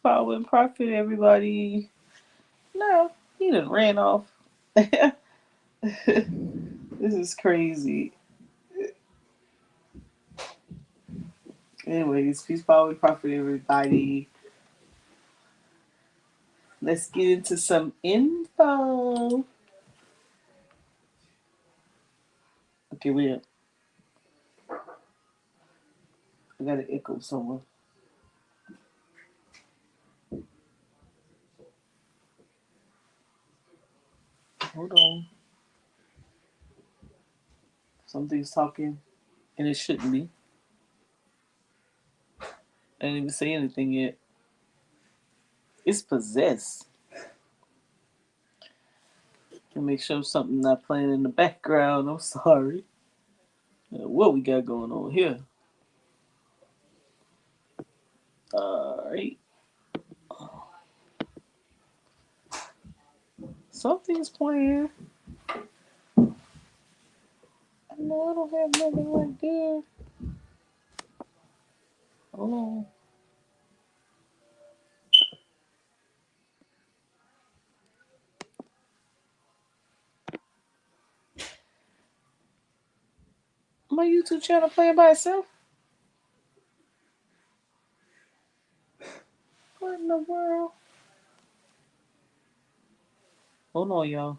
power, and profit, everybody. No, he done ran off. This is crazy. Anyways, peace, power, and profit, everybody. Let's get into some info. Okay, I got an echo somewhere. Hold on. Something's talking, and it shouldn't be. I didn't even say anything yet. It's possessed. And make sure something not playing in the background. I'm sorry. What we got going on here? All right. Something's playing. No, I don't have nothing right there. Hold on. My YouTube channel playing by itself? What in the world? Hold on, y'all.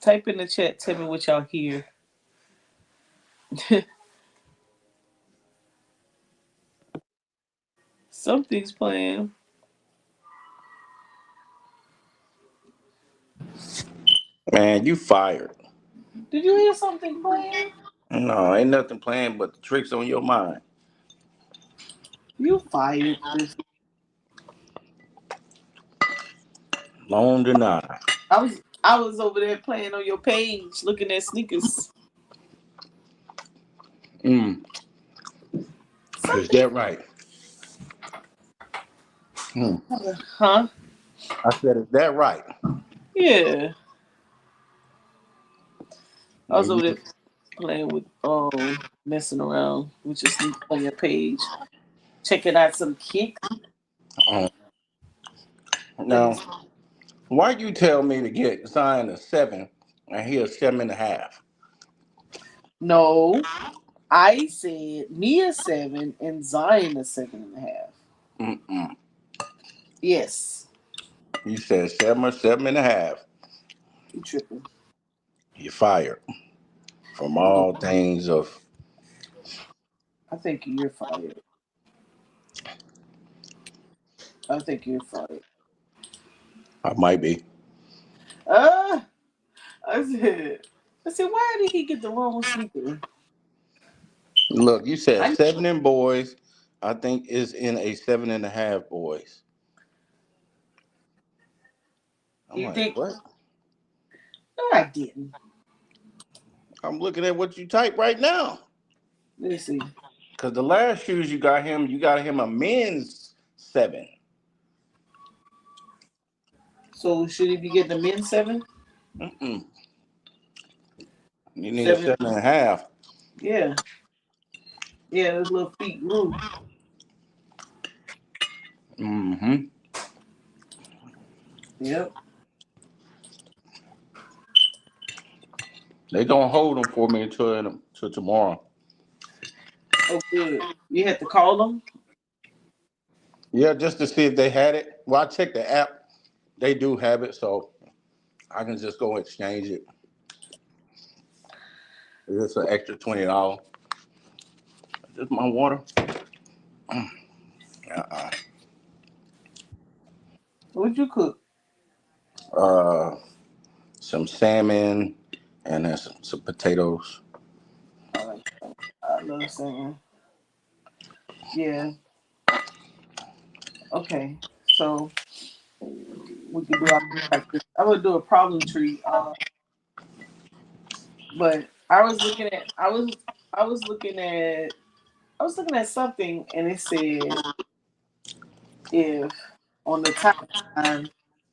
Type in the chat. Tell me what y'all hear. Something's playing. Man, you fired. Did you hear something playing? No, ain't nothing playing but the tricks on your mind. You fired, Chris. Long denied. I was over there playing on your page, looking at sneakers. Is that right? Huh? I said, is that right? Yeah. I was Well, over there playing with messing around with your sneakers on your page. Checking out some kicks. Let me now, why you tell me to get Zion a 7 and he a 7.5? No. I said me a 7 and Zion a 7.5. Mm-mm. Yes. You said 7 or 7.5. You tripping. You fired from No. all things of. I think you're fired. I think you're fired. I might be. Uh I said, why did he get the wrong sneaker? Look, you said I 7 in boys. I think is in a 7.5 boys. I'm you like, think what? no I didn't. I'm looking at what you type right now. Let me see. Because the last shoes you got him a men's 7. So should he be getting the men's 7? Mm-mm. You need a 7. 7.5. Yeah. Yeah, those little feet grew. Mm-hmm. Yep. They gonna hold them for me until tomorrow. Oh good. You had to call them? Yeah, just to see if they had it. Well, I checked the app. They do have it, so I can just go exchange it. It's an extra $20. Is this my water? Uh-uh. What'd you cook? Uh, some salmon and then some potatoes. I like I love salmon. Yeah. Okay. So we can do our practice. I'm gonna do a problem tree. But I was looking at I was looking at something and it said if on the time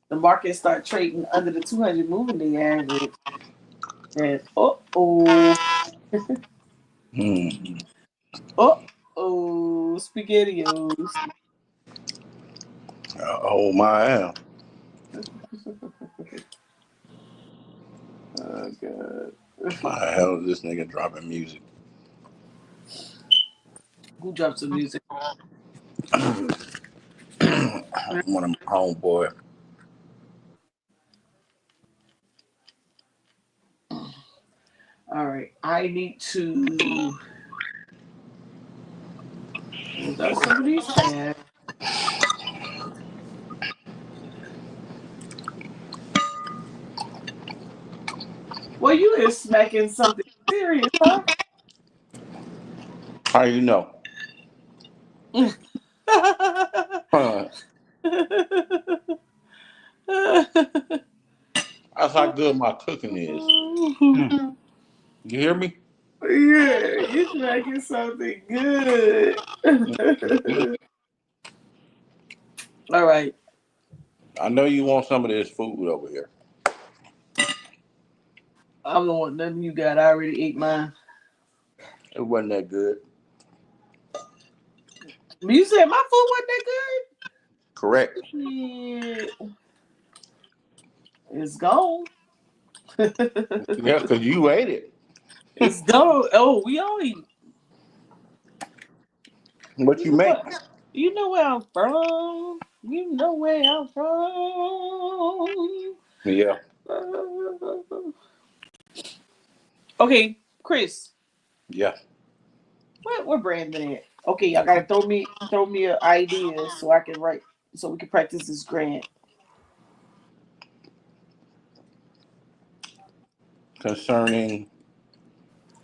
the market start trading under the 200 moving day average, then Oh, SpaghettiOs. Oh my hell. Oh god. Why the hell is this nigga dropping music? Who dropped some music? One of my homeboy. All right. I need to close out some of these tabs. Well, you is smacking something serious, huh? How you know? That's how good my cooking is. You hear me? Yeah, you smacking something good. All right. I know you want some of this food over here. I don't want nothing you got. I already ate mine. It wasn't that good. You said my food wasn't that Correct. good? Yeah. It's gone. Yeah, because you ate it. It's gone. Oh, we all eat. What you make? You know where I'm from. You know where I'm from. Yeah. Okay, Chris. Yeah. Where Brandon at? Okay, y'all gotta throw me an idea so I can write so we can practice this grant. Concerning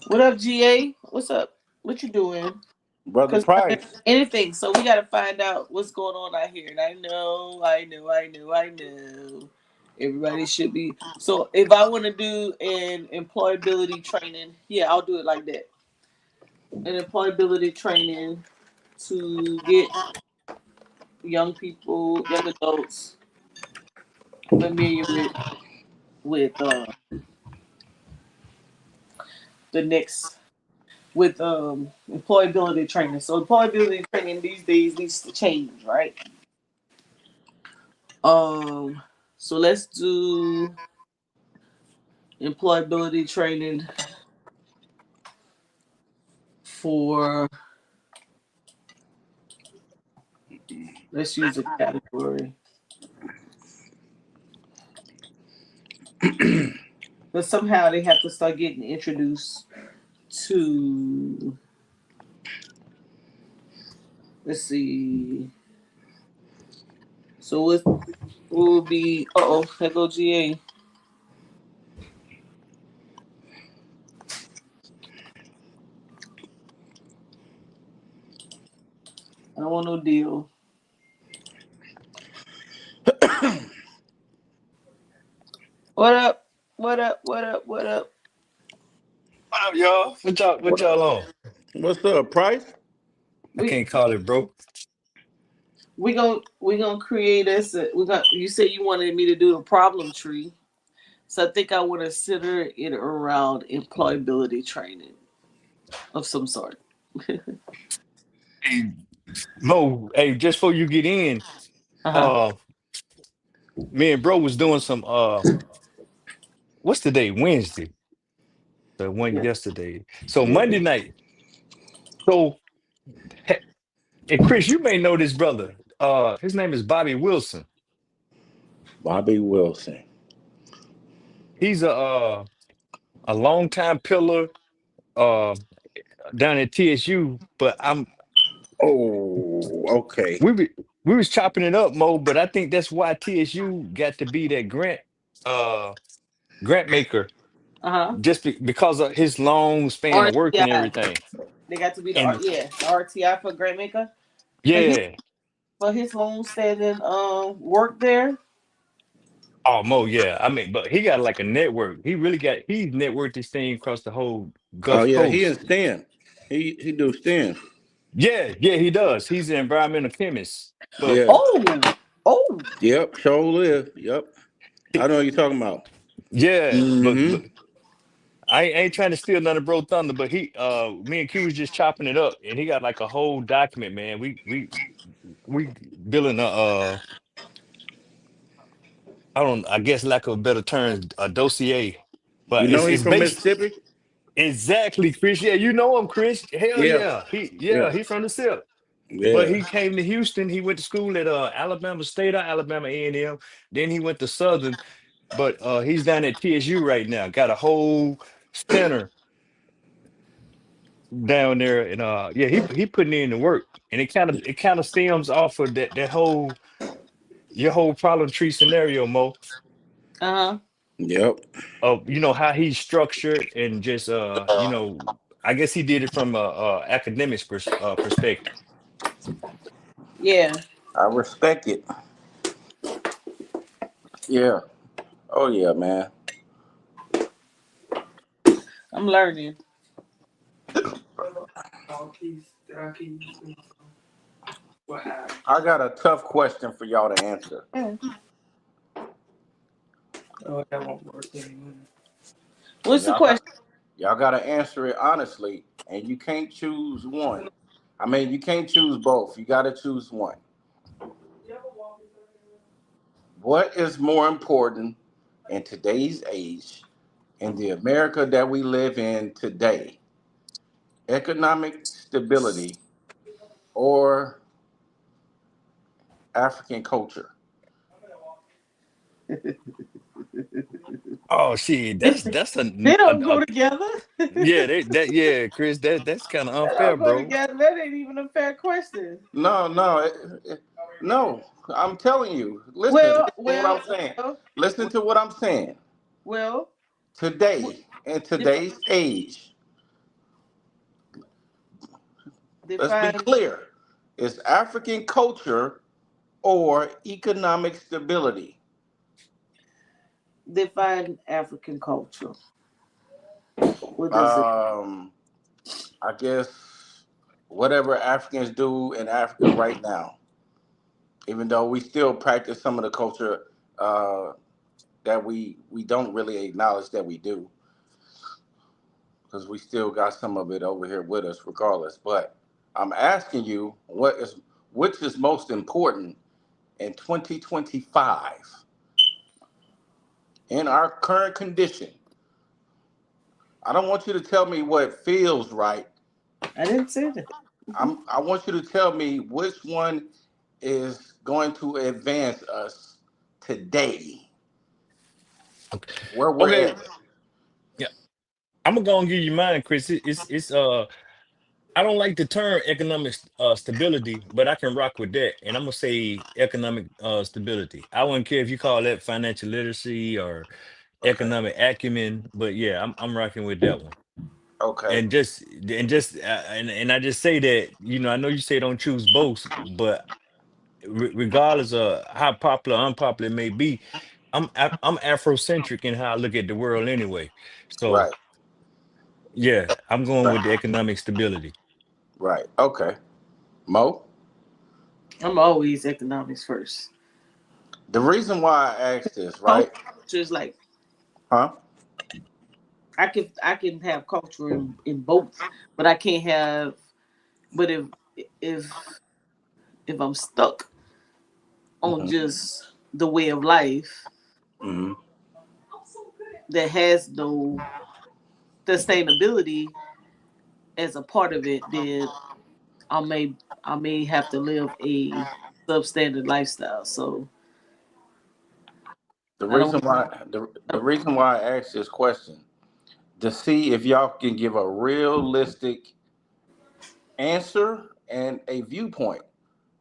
What up, GA? What's up? What you doing? Brother Concerning Price. anything. So we gotta find out what's going on out here. And I know. Everybody should be. So if I want to do an employability training, yeah, I'll do it like that. An employability training to get young people, young adults familiar with the next with employability training. So employability training these days needs to change, right? So let's do employability training for, let's use a category. But somehow they have to start getting introduced to, let's see. So it will be, there go GA. I don't want no deal. What up? What up? What up? What up? What up, y'all? What y'all on? What's up, Price? I We can't call it broke. we gonna create us. We got. You said you wanted me to do a problem tree, so I think I want to center it around employability training of some sort. Hey, Mo, hey, just before you get in, Uh-huh. uh, me and bro was doing some what's the day? Wednesday. The one Yeah. yesterday. So Yeah. Monday night. So he- and Chris, you may know this brother. His name is Bobby Wilson. Bobby Wilson. He's a longtime pillar uh down at TSU, but Oh, okay. we be, we was chopping it up, Mo, but I think that's why TSU got to be that uh grant maker Uh-huh. just because of his long span of work and RTI. everything. They got to be And the RTI for grant maker for his yeah, long standing work there. oh Mo, yeah. I mean, but he got like a network. He's networked this thing across the whole Oh Gulf yeah, he in Coast. Stan. He do Stan. Yeah, he does. He's an environmental chemist. But Yeah. Oh. Yep. Sure live. Yep. I he- know what you're talking about. yeah, but Mm-hmm. I ain't trying to steal none of Bro Thunder, but me and Q was just chopping it up, and he got like a whole document, man. We building I guess lack of a better term, a dossier, You but know he's it's from based Mississippi? exactly, Chris. Yeah, you know him, Chris. Hell Yeah. yeah, Yeah. he from the SIP. But Yeah. he came to Houston. He went to school at Alabama State or Alabama A&M. Then he went to Southern, but he's down at TSU right now. Got a whole center down there, and yeah, he putting in the work, and it kind of stems off of that whole your whole problem tree scenario, Mo. Uh-huh. Yep. Of how he's structured and just I guess he did it from a academics perspective. Yeah. I respect it. Yeah. Oh yeah, man. I'm learning. I got a tough question for y'all to answer. Oh, that won't work anymore. What's the Y'all question? y'all gotta answer it honestly, and you can't choose one. I mean, you can't choose both. You gotta choose one. What is more important in today's age, in the America that we live in today? Economic stability or African culture? Oh shit, that's They don't go together. yeah, Chris, that's kind of They unfair, don't go bro. together. That ain't even a fair question. No, no, no. I'm telling you. Listen Well, to what well, I'm saying. well, Listen to what I'm saying. well. Today, in Defi- today's age, let's be define clear. It's African culture or economic stability. define African culture. What does it? Um, I guess whatever Africans do in Africa right now, even though we still practice some of the culture that we don't really acknowledge that we do, because we still got some of it over here with us regardless. But I'm asking you, which is most important in 2025 in our current condition? I don't want you to tell me what feels right. I didn't say that. I want you to tell me which one is going to advance us today, where we're Okay, at. yeah, I'm gonna go and give you mine, Chris. It's I don't like the term economic stability, but I can rock with that. And I'm gonna say economic stability. I wouldn't care if you call that financial literacy or Okay. economic acumen, but yeah, I'm rocking with that one. Okay. And I just say that I know you say don't choose both, but regardless of how popular or unpopular it may be, I'm Afrocentric in how I look at the world anyway. So Right. yeah, I'm going with the Right. economic stability. Right. Okay. Mo, I'm always economics first. the reason why I asked this, Culture right? is like Huh? I can have culture in both, but I can't have. But if if I'm stuck on Hmm. just the way of life Hmm. that has no sustainability as a part of it, then I may I may have to live a substandard lifestyle. So The I don't. reason why the reason why I asked this question to see if y'all can give a realistic answer and a viewpoint,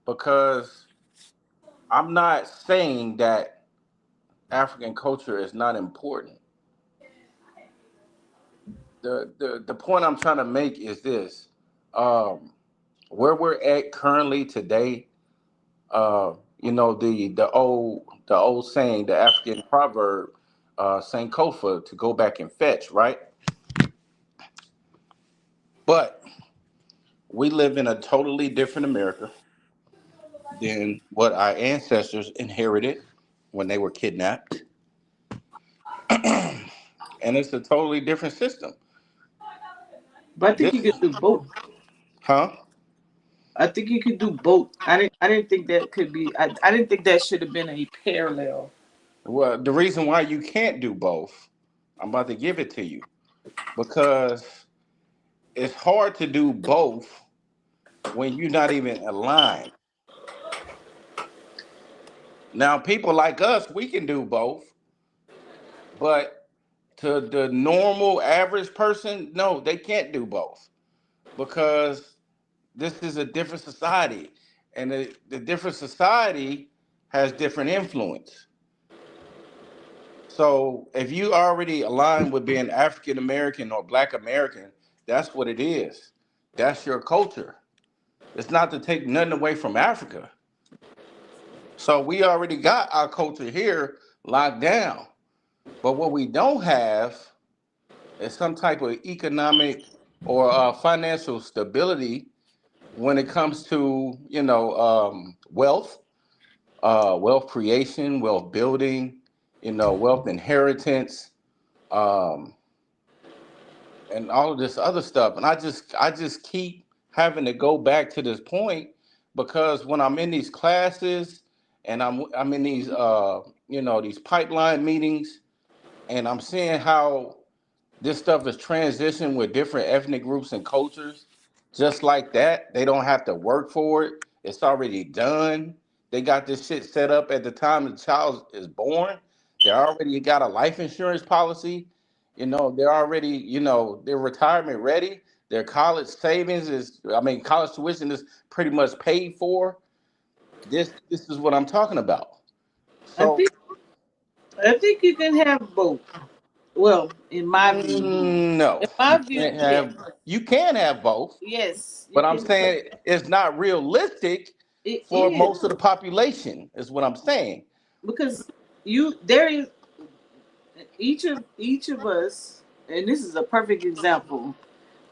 because I'm not saying that African culture is not important. The point I'm trying to make is this: um, where we're at currently today. The old saying, the African proverb, Sankofa, to go back and fetch, right? But we live in a totally different America than what our ancestors inherited when they were kidnapped. and it's a totally different system. But I think you This, could do both. huh? I think you could do both. I didn't think that could be. I didn't think that should have been a parallel. Well, the reason why you can't do both, I'm about to give it to you because it's hard to do both when you're not even aligned. Now, people like us, we can do both, but to the normal average person, no, they can't do both because this is a different society, and the different society has different influence. So if you already align with being African American or Black American, that's what it is. That's your culture. It's not to take nothing away from Africa. So we already got our culture here locked down. But what we don't have is some type of economic or financial stability when it comes to wealth, wealth creation, wealth building, wealth inheritance, um, and all of this other stuff. And I just keep having to go back to this point because when I'm in these classes and I'm in these these pipeline meetings and I'm seeing how this stuff is transitioned with different ethnic groups and cultures just like that. They don't have to work for it. It's already done. They got this shit set up at the time the child is born. They already got a life insurance policy. They're already, they're retirement ready. Their college savings is, I mean, college tuition is pretty much paid for. This is what I'm talking about. I So think I think you can have both. Well, no, in my view, yes, you can have both. yes, you But I'm can. saying it's not realistic It for is most of the population, is what I'm saying. because there is each of us, and this is a perfect example.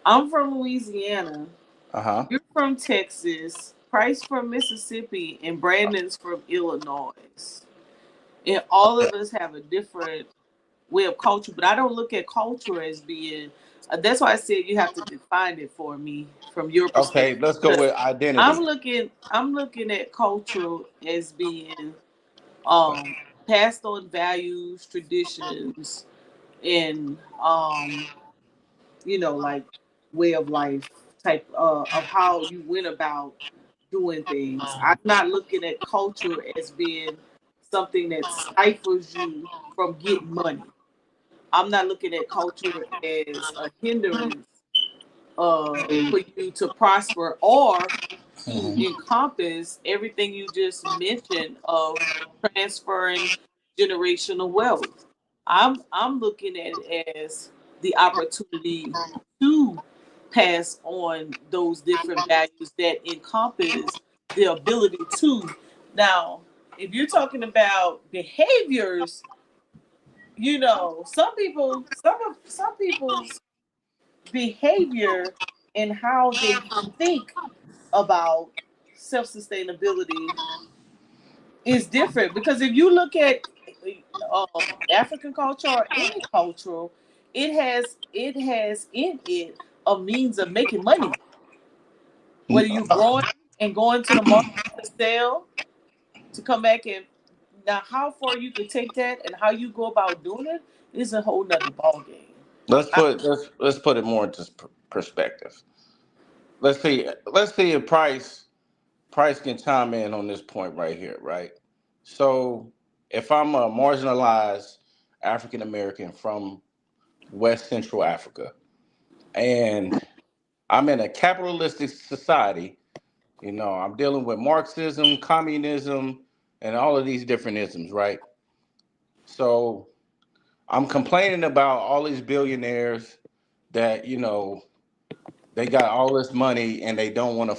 I'm from Louisiana. Uh huh. You're from Texas. Price from Mississippi, and Brandon's from Illinois. And all of us have a different way of culture, but I don't look at culture as being. That's why I said you have to define it for me from your Okay, perspective. let's go Because with identity. I'm looking at culture as being um passed on values, traditions, and like way of life type of how you went about doing things. I'm not looking at culture as being something that stifles you from getting money. I'm not looking at culture as a hindrance for you to prosper or to Mhm. encompass everything you just mentioned of transferring generational wealth. I'm looking at it as the opportunity to pass on those different values that encompass the ability to. Now, if you're talking about behaviors, some people's behavior and how they think about self sustainability is different because if you look at African culture or any cultural, it has in it a means of making money. Whether you growing and going to the market to sell to come back and now how far you could take that and how you go about doing it is a whole nother ball game. Let's put it more into perspective. Let's see if Price can chime in on this point right here, right? So if I'm a marginalized African American from West Central Africa and I'm in a capitalistic society. I'm dealing with Marxism, communism, and all of these different isms, right? So I'm complaining about all these billionaires that, they got all this money and they don't want to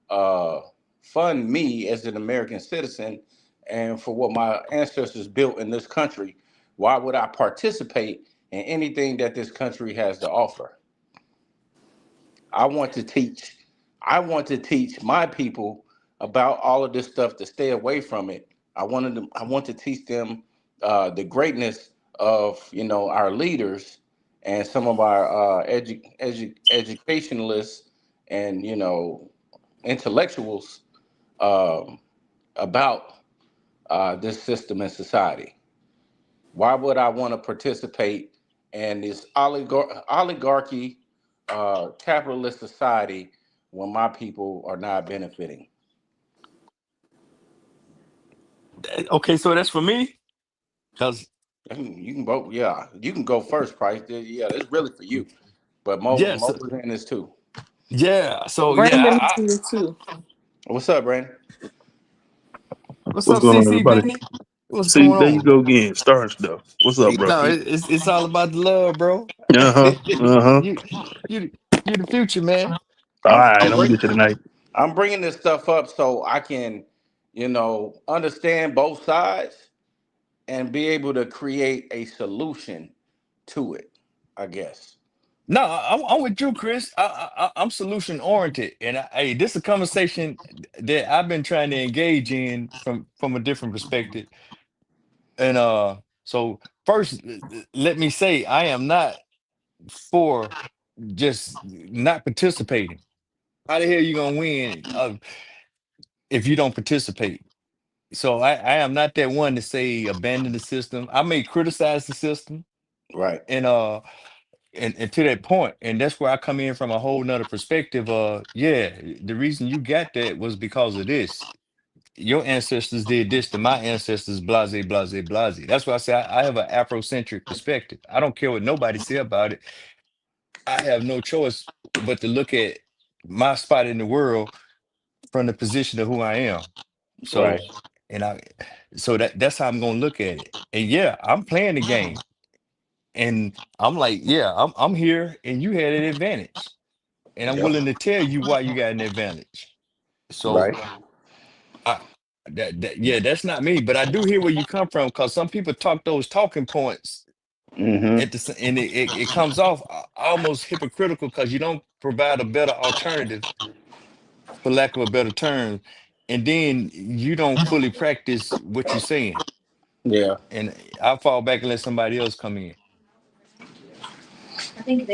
uh, fund me as an American citizen and for what my ancestors built in this country. Why would I participate in anything that this country has to offer? I want to teach. I want to teach my people about all of this stuff to stay away from it. I want to teach them the greatness of our leaders and some of our educationalists and intellectuals um, about this system in society. Why would I want to participate in this oligarchy, capitalist society when my people are not benefiting? Okay, so that's for me, because You can vote. Yeah, you can go first, Price. Yeah, it's really for you. But yes, Mo was in this too. yeah. So yeah, Brandon is here too. What's up, Brandon? what's What's up, going on, CC everybody? Benny? What's See, going there you on? go again, starting stuff. What's up, bro? No, it's all about the love, bro. Uh huh. Uh huh. you you you the future, man. All I'm right, I'm I'm gonna bring, get you tonight. I'm bringing this stuff up so I can, understand both sides and be able to create a solution to it. I guess. No, I'm with you, Chris. I'm solution oriented, and hey, this is a conversation that I've been trying to engage in from a different perspective. And so first, let me say I am not for just not participating. How the hell you gonna win if you don't participate? So I am not that one to say abandon the system. I may criticize the system, Right. and and to that point, and that's where I come in from a whole nother perspective. Yeah, the reason you got that was because of this. Your ancestors did this to my ancestors, blase, blase, blase. That's why I say I have an Afrocentric perspective. I don't care what nobody say about it. I have no choice but to look at my spot in the world from the position of who I am. Right. So, and so that's how I'm gonna look at it. And yeah, I'm playing the game, and I'm like, yeah, I'm here, and you had an advantage, and I'm Yep. willing to tell you why you got an advantage. Right. So, I yeah, that's not me, but I do hear where you come from because some people talk those talking points Mm-hmm. and it comes off almost hypocritical because you don't provide a better alternative, for lack of a better term, and then you don't fully practice what you're saying. Yeah. And I fall back and let somebody else come in.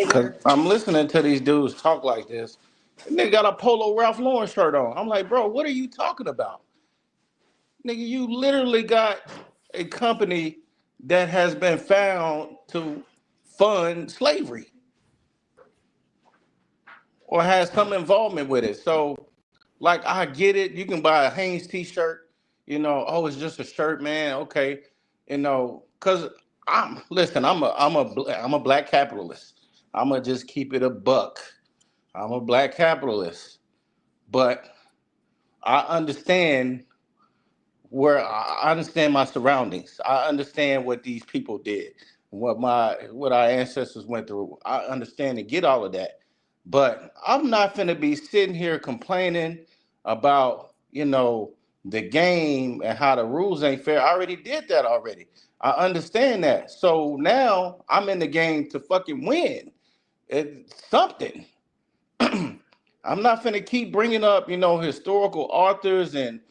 Cause I'm listening to these dudes talk like this. And they got a polo Ralph Lauren shirt on. I'm like, bro, what are you talking about? Nigga, you literally got a company that has been found to fund slavery or has some involvement with it. So, like, I get it. You can buy a Hanes t-shirt, oh, it's just a shirt, man. Okay. Cause I'm a black capitalist. I'ma just keep it a buck. I'm a black capitalist. But I understand where I understand my surroundings. I understand what these people did, what our ancestors went through. I understand and get all of that. But I'm not gonna be sitting here complaining about, the game and how the rules ain't fair. I already did that already. I understand that. So now I'm in the game to fucking win. It's something. I'm not going to keep bringing up, historical authors and,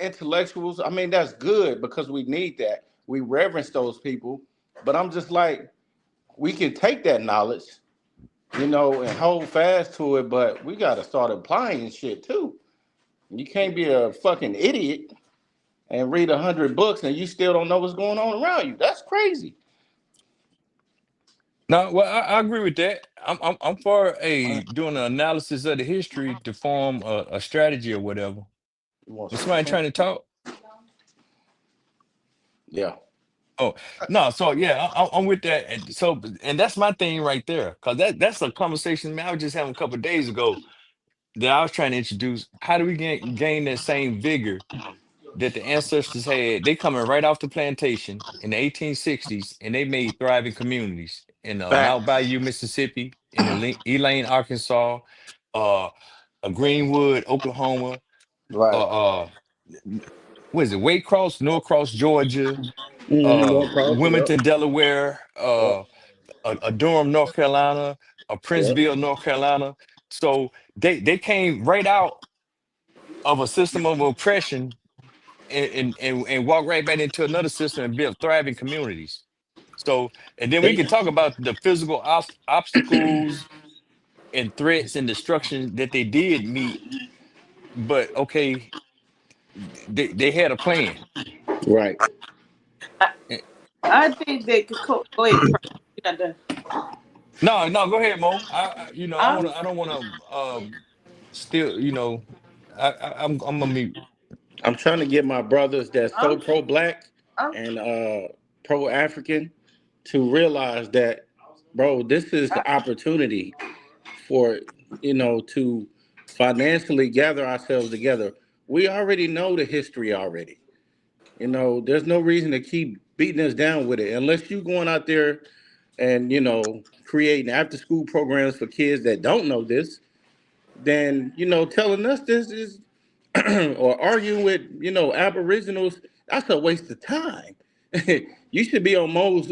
intellectuals. I mean, that's good because we need that. We reverence those people. But I'm just like, we can take that knowledge, and hold fast to it, but we got to start applying shit too. You can't be a fucking idiot and read 100 books and you still don't know what's going on around you. That's crazy. No, well, I agree with that. I'm for a doing an analysis of the history to form a strategy or whatever. You want Was some somebody shrimp? trying to talk? Yeah. Oh no, so yeah, I'm with that. And so, and that's my thing right there, because that's a conversation, man, I was just having a couple of days ago that I was trying to introduce. How do we gain that same vigor that the ancestors had? They coming right off the plantation in the 1860s, and they made thriving communities in Mount Facts. Bayou, Mississippi, in Elaine, Arkansas, uh, Greenwood, Oklahoma, Right. uh, what is it, Waycross, Norcross, Georgia, Mm-hmm. No cross. Yep. Wilmington, Delaware, Yep. a Durham, North Carolina, a Yep. Princeville, North Carolina. So they came right out of a system of oppression and walk right back into another system and build thriving communities. So, and then we They can talk about the physical obstacles and threats and destruction that they did meet. But okay, they had a plan. right. I, Eh, I think they could go ahead. Frank. You're not done. No, no, go ahead, Mo. I'm I don't want to still, I'm gonna mute. I'm trying to get my brothers that's so I'm pro-black I'm and pro-African to realize that, bro, this is I, the opportunity for to financially gather ourselves together. We already know the history already. There's no reason to keep beating us down with it unless you going out there and creating after school programs for kids that don't know this. Then telling us this is or arguing with aboriginals. That's a waste of time. You should be on Mo's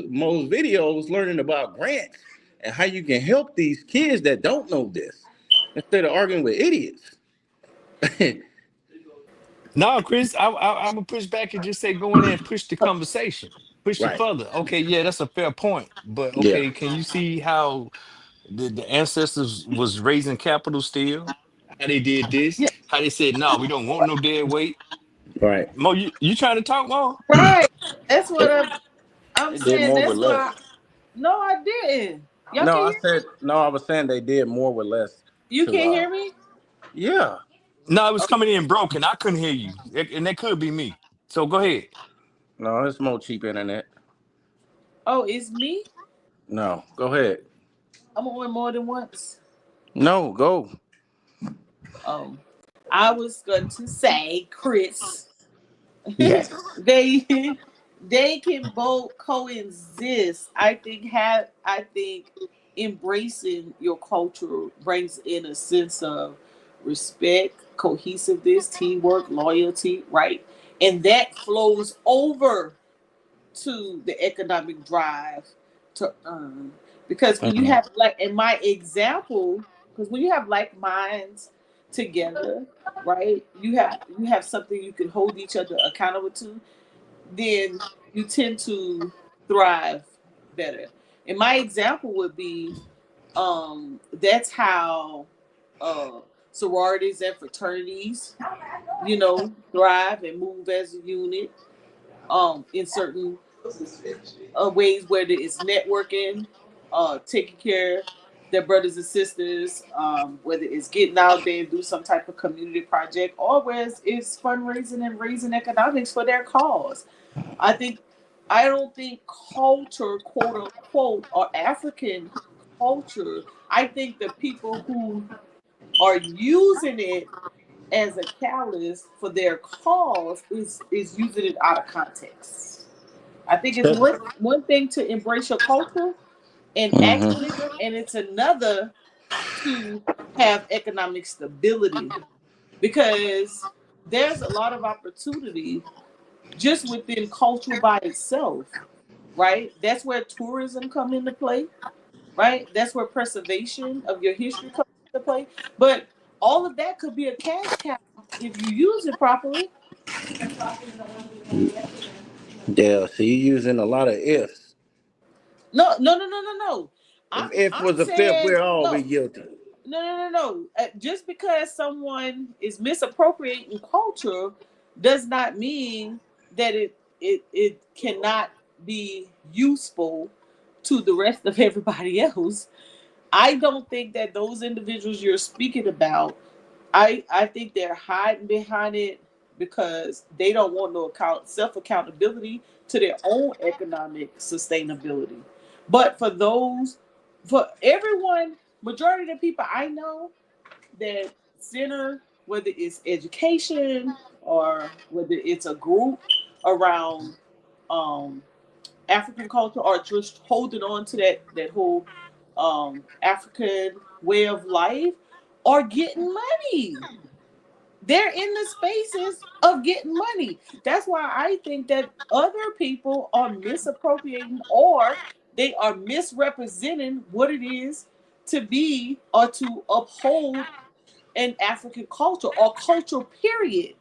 videos learning about grants and how you can help these kids that don't know this instead of arguing with idiots. No, Chris, I'm gonna push back and just say go in there and push the conversation, push it Right. further. Okay, yeah, that's a fair point. But Yeah. okay, can you see how the ancestors was raising capital still? How they did this? yeah, How they said, no, we don't want no dead weight. Right. Mo, you trying to talk, Mo? right. That's what They, I'm they did saying. more with That's less. why. No, I didn't. Y'all No, can I hear? said no. I was saying they did more with less. You To can't hear me? yeah. No, it was Oh, coming in broken. I couldn't hear you, and that could be me. So go ahead. No, it's more cheap internet. oh, it's me. No, go ahead. I'm on more than once. No, go. Um, I was going to say, Chris, Yes. they they can both coexist. I think embracing your culture brings in a sense of respect, cohesiveness, teamwork, loyalty, right? And that flows over to the economic drive to earn. Because when you Mhm. have like in my example, because when you have like minds together, right? You have something you can hold each other accountable to, then you tend to thrive better. And my example would be that's how uh sororities and fraternities, thrive and move as a unit in certain ways, whether it's networking, taking care of their brothers and sisters, whether it's getting out there and do some type of community project, or whether it's fundraising and raising economics for their cause. I think I don't think culture, quote unquote, or African culture. I think the people who are using it as a catalyst for their cause is using it out of context. I think it's one thing to embrace your culture and act on Mhm. it, and it's another to have economic stability, because there's a lot of opportunity just within culture by itself, right? That's where tourism come into play, right? That's where preservation of your history comes into play. But all of that could be a cash cow if you use it properly. Yeah. So you using a lot of ifs. No, no, no, no, no, no. If I'm was a fifth, saying we'll all be no. guilty. No, no, no, no. Just because someone is misappropriating culture does not mean that it cannot be useful to the rest of everybody else. I don't think that those individuals you're speaking about, I think they're hiding behind it because they don't want no self accountability to their own economic sustainability. But for everyone, majority of the people I know that center, whether it's education or whether it's a group around um, African culture, or just holding on to that whole African way of life, are getting money. They're in the spaces of getting money. That's why I think that other people are misappropriating, or they are misrepresenting what it is to be or to uphold an African culture or culture, period.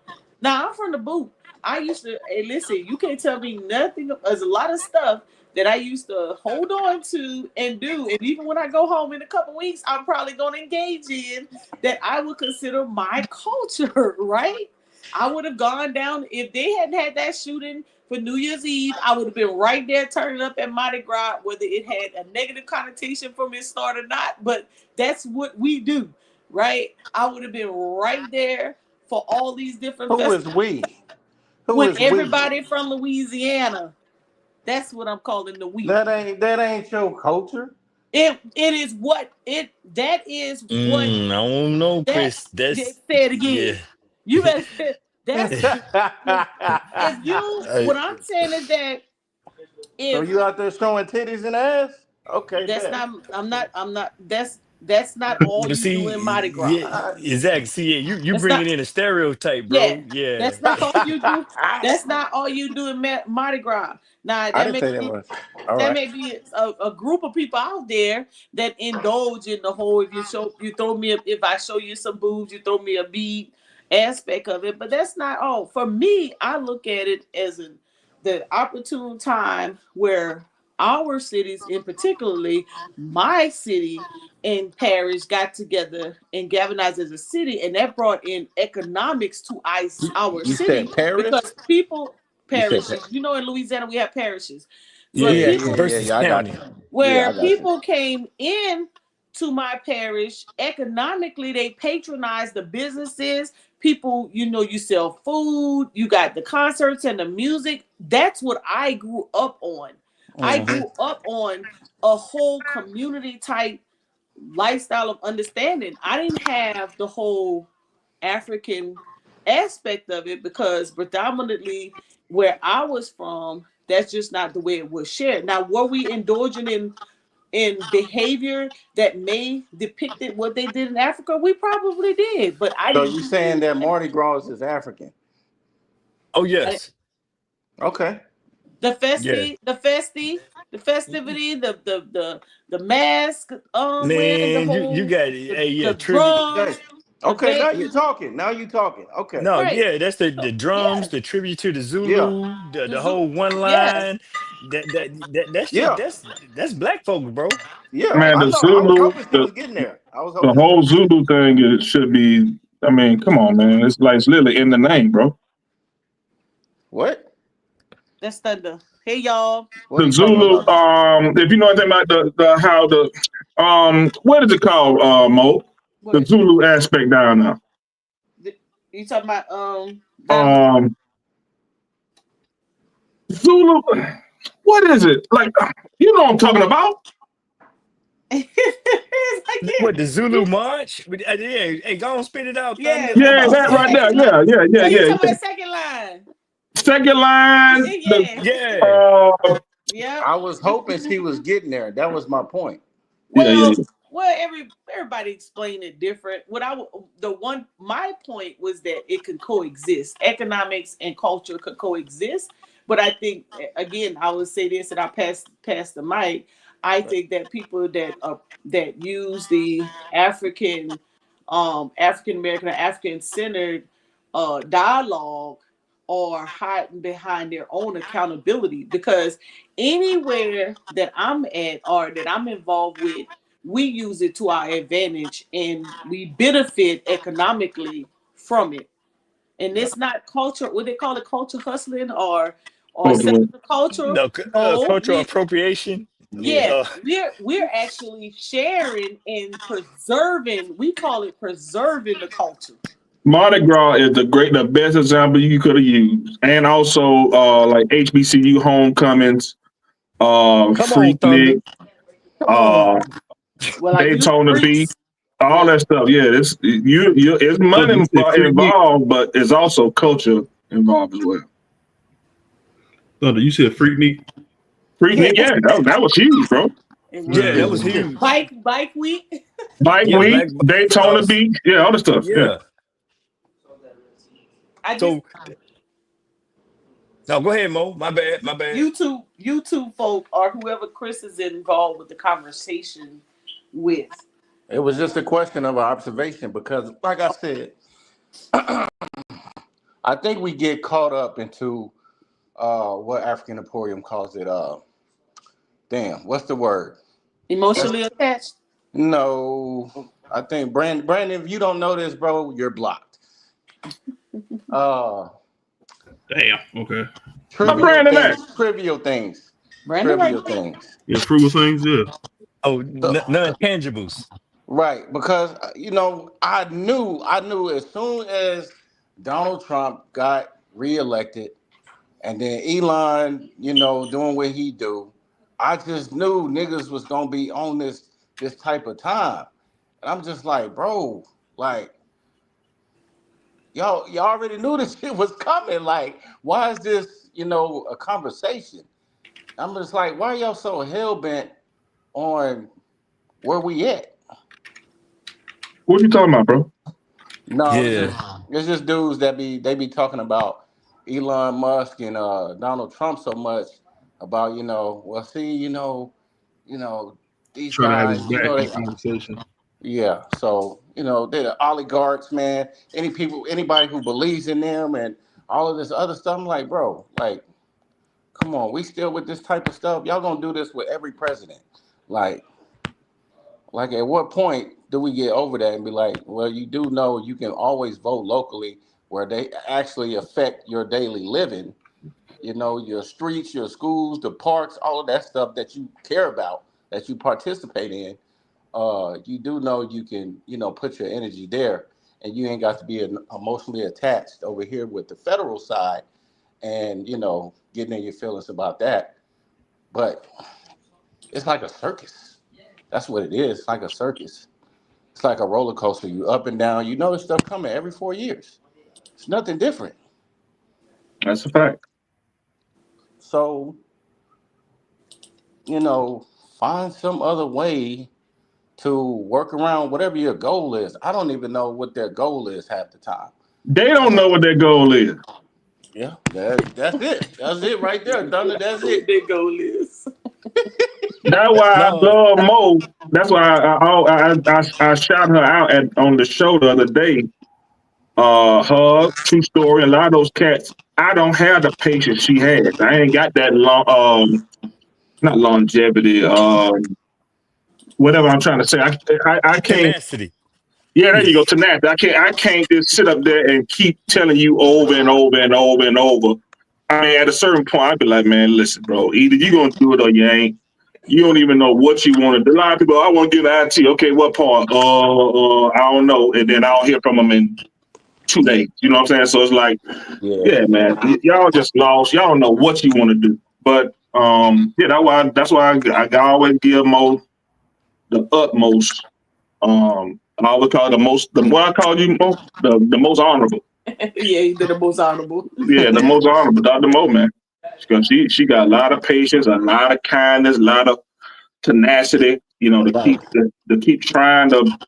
Now I'm from the boot. I used to, hey, listen, you can't tell me nothing. There's a lot of stuff that I used to hold on to and do. And even when I go home in a couple weeks, I'm probably going to engage in that I would consider my culture, right? I would have gone down, if they hadn't had that shooting for New Year's Eve, I would have been right there turning up at Mardi Gras, whether it had a negative connotation from its start or not. But that's what we do, right? I would have been right there for all these different Who festivals. is we? Who With is everybody from Louisiana. That's what I'm calling the we? we. That ain't your culture. It is what it that is what I don't know, that Chris. That's say it again. yeah. You better say that's if you I- what I'm saying is that So if you out there showing titties and ass? Okay, that's bet. I'm not that's not all but you see, do in Mardi Gras. yeah, exactly. See, yeah, you That's bringing not in a stereotype, yeah. bro. Yeah. That's not all you do. That's not all you do in Mardi Gras. Now I that didn't may say that be was. All that right. may be a group of people out there that indulge in the whole if I show you some boobs, you throw me a bead aspect of it. But that's not all. For me, I look at it as the opportune time where our cities, in particularly my city and parish, got together and galvanized as a city, and that brought in economics to our You city said Paris? because people You said parishes. You know, in Louisiana we have parishes. Yeah, Where yeah, people versus I got county. you. Yeah, where I got you. people came in to my parish economically, they patronized the businesses. People, you sell food, you got the concerts and the music. That's what I grew up on. I Mhm. grew up on a whole community type lifestyle of understanding. I didn't have the whole African aspect of it because predominantly where I was from, that's just not the way it was shared. Now, were we indulging in behavior that may depicted what they did in Africa? We probably did, but I So didn't you do saying any that of that. Mardi Gras is African? Oh I- yes. Okay. The Yeah. festivity, the mask wearing, the Man, you whole got it. Hey, yeah, the tribute. drums, Okay. the Okay. Now band, you talking. Now you talking. Okay. No, right? yeah, that's the So, drums, yeah, the tribute to the Yeah. Zulu, the, the the zoo, whole one yeah. line. That shit, Yeah. that's black folks, bro. Yeah. Right. Man, I the know. I was Zulu, hoping she the was getting there. I was the hoping she whole was getting Zulu thing should be. I mean, come on, man. It's literally in the name, bro. What? That's thunder. Hey y'all. What are The you talking Zulu, about? if you know anything about the how the what is it called, Mo? The What? Zulu aspect down there. You talking about down Um, Zulu, what is it? Like, you know what I'm talking about? it's like, yeah. What, the Zulu March? But, yeah, hey, go on, spit it out, Yeah, Thunder. Yeah, that right there. Yeah, yeah, yeah, So you yeah, talking yeah. about second line? Second line, the Yeah. Yeah. Yeah. I was hoping she was getting there. That was my point. yeah, yeah, Well, everybody explained it different. My point was that it could coexist. Economics and culture could coexist. But I think, again, I would say this, and I pass the mic. I think that people that use the African American or African centered dialogue are hiding behind their own accountability, because anywhere that I'm at or that I'm involved with, we use it to our advantage and we benefit economically from it. And it's not culture, what they call it, culture hustling or yeah. selling the culture. No, No, cultural appropriation. Yeah. yes, we're actually sharing and preserving. We call it preserving the culture. Mardi Gras is the best example you could have used, and also like HBCU homecomings, Come on, Thunder. Freaknik, Come on. uh, Well, like you Daytona Beach, freaks. all Yeah. that stuff. Yeah, it's it's What money you say, Freaknik? involved, but it's also culture involved as well. Thunder, you said Freaknik? Freaknik, yeah, that was huge, bro. It Yeah, that was was huge. bike week. Bike Yeah, Week, Black Daytona Beach, yeah, all the stuff. Yeah. Yeah. I just So no, go ahead, Mo. My bad. My bad. YouTube folk or whoever Chris is involved with the conversation with. It was just a question of observation because, like I said, I think we get caught up into what African Emporium calls it. Damn, what's the word? Emotionally attached. No, I think Brandon, if you don't know this, bro, you're blocked. Damn. Okay. My Trivial Brandon at? things, trivial things, Brandon right trivial there. things. Yeah, frugal things. Yeah. Oh, So, non-tangibles. right, because I knew as soon as Donald Trump got reelected, and then Elon, doing what he do, I just knew niggas was gonna be on this type of time, and I'm just like, bro, like y'all already knew this shit was coming. Like, why is this, a conversation? I'm just like, why are y'all so hell bent on where we at? What you talking about, bro? No, Yeah. it's just dudes that be talking about Elon Musk and Donald Trump so much about, well, see, these Trying to have his guys, back in they, conversation. yeah. So, they're the oligarchs, man. Anybody who believes in them and all of this other stuff, I'm like, bro, like, come on, we still with this type of stuff. Y'all gonna do this with every president. Like at what point do we get over that and be like, well, you do know you can always vote locally where they actually affect your daily living, your streets, your schools, the parks, all of that stuff that you care about, that you participate in. You do know you can, put your energy there, and you ain't got to be emotionally attached over here with the federal side and, getting in your feelings about that. But it's like a circus. That's what it is. It's like a circus. It's like a roller coaster. You up and down. You know this stuff coming every 4 years. It's nothing different. That's a fact. So, find some other way to work around whatever your goal is. I don't even know what their goal is half the time. They don't know what their goal is. Yeah, that's it. That's it right there, Thunder. That's it. Their goal is. That's why I No. love Mo. That's why I shot her out on the show the other day. Her True Story, a lot of those cats. I don't have the patience she has. I ain't got that long. Not longevity. Whatever I'm trying to say. I can't. Tenacity. Yeah, there you go. Tenacity. I can't just sit up there and keep telling you over and over and over and over. I mean, at a certain point, I'd be like, man, listen, bro. Either you gonna do it or you ain't. You don't even know what you want to do. A lot of people, I want to get an IT. Okay, what part? I don't know. And then I'll hear from them in 2 days. You know what I'm saying? So it's like, yeah, man, y'all just lost. Y'all don't know what you want to do. But yeah, that's why I always give Mo the utmost. I always call what I call you, Mo, the most honorable. Yeah, he did the most honorable. Yeah, the most honorable, Dr. Mo, man. She got a lot of patience, a lot of kindness, a lot of tenacity, to keep trying to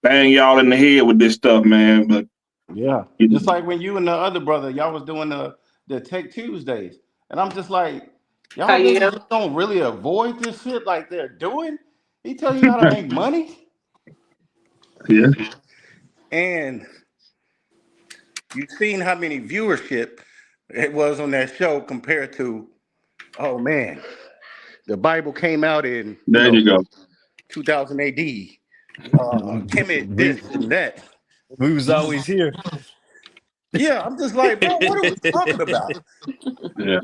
bang y'all in the head with this stuff, man. But yeah, just like when you and the other brother, y'all was doing the Tech Tuesdays, and I'm just like, y'all niggas don't really avoid this shit like they're doing. He tell you how to make money, yeah, and you've seen how many viewership it was on that show compared to, oh man, the Bible came out in there you go. 2000 AD. Kemet this and that. We was always here. Yeah, I'm just like, bro, what are we talking about? Yeah,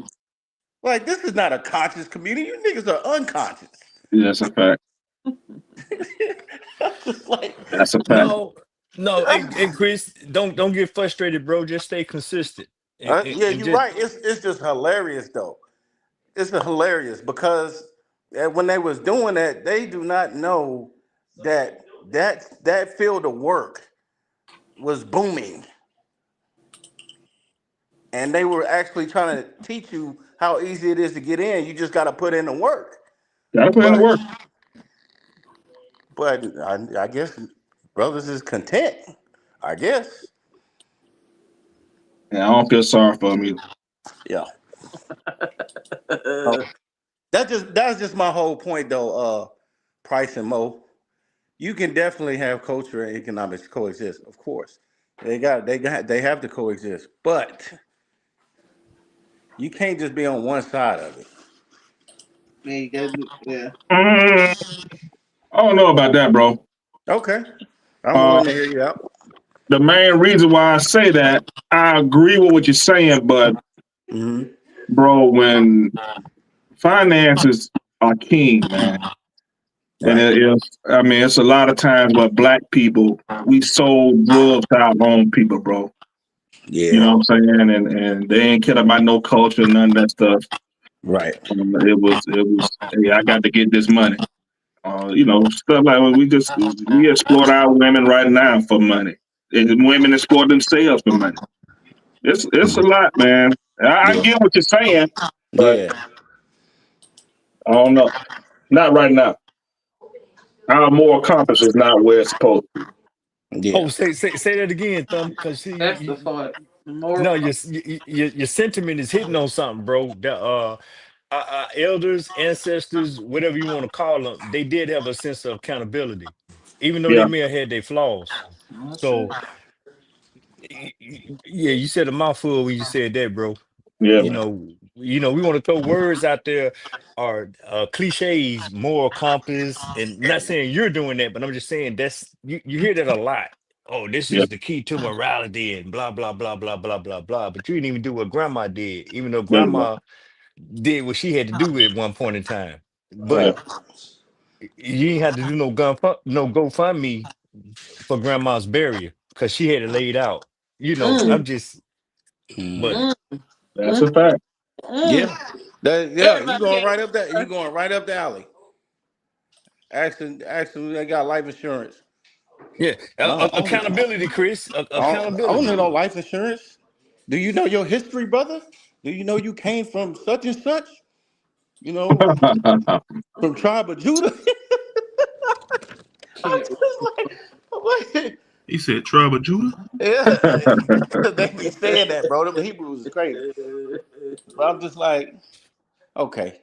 Like, this is not a conscious community. You niggas are unconscious. yeah, that's a fact. I'm just like, That's a fact. No, and Chris, don't get frustrated, bro. Just stay consistent. yeah, you're right. It's just hilarious though. It's hilarious because when they was doing that, they do not know that field of work was booming, and they were actually trying to teach you how easy it is to get in. You just got to put in the work. Gotta put in the work. But I guess brothers is content. I guess. Yeah, I don't feel sorry for them either. Yeah. That's just my whole point though. Price and Mo, you can definitely have culture and economics coexist, of course. They have to coexist, but you can't just be on one side of it. Yeah. I don't know about that, bro. Okay, I'm Uh, willing to hear you out. the main reason why I say that, I agree with what you're saying, but Mm-hmm. bro, when finances are king, man, and Right. I mean, it's a lot of times where black people we sold drugs to our own people, bro. You Yeah. know what I'm saying? And they ain't care about no culture, none of that stuff. Right. It was. Hey, I got to get this money. Stuff like we exploit our women right now for money, and women exploit themselves for money. It's a lot, man. I Yeah. get what you're saying, but Yeah. I don't know. Not right now. Our moral compass is not where it's supposed to be. Oh, Yeah. say that again, Thumb, because That's the part. More no, your sentiment is hitting on something, bro. The our elders, ancestors, whatever you want to call them, they did have a sense of accountability, even though they Yeah, may have had their flaws. That's So, it. yeah, you said a mouthful when you said that, bro. yeah, You man. know, we want to throw words out there are cliches, moral compass, and not saying you're doing that, but I'm just saying that's you hear that a lot. Oh, this Yeah, is the key to morality and blah blah blah blah blah blah blah. But you didn't even do what grandma did, even though there you go. grandma did what she had to do at one point in time. Yeah, But you ain't had to do no GoFundMe for grandma's burial because she had it laid out. Mm, I'm just, but Mhm. mm, that's mm, a fact. mm. Yeah. Yeah. You Everybody going had right up that. You it. going right up the alley. Asking, they got life insurance. yeah, No, accountability, Chris. I don't need Accountability. no life insurance. Do you know your history, brother? Do you know you came from such and such? You know, from tribe of Judah. I'm Can't. just like, He said tribe of Judah. yeah. They be saying that, bro. Them Hebrews is crazy. But I'm just like, okay,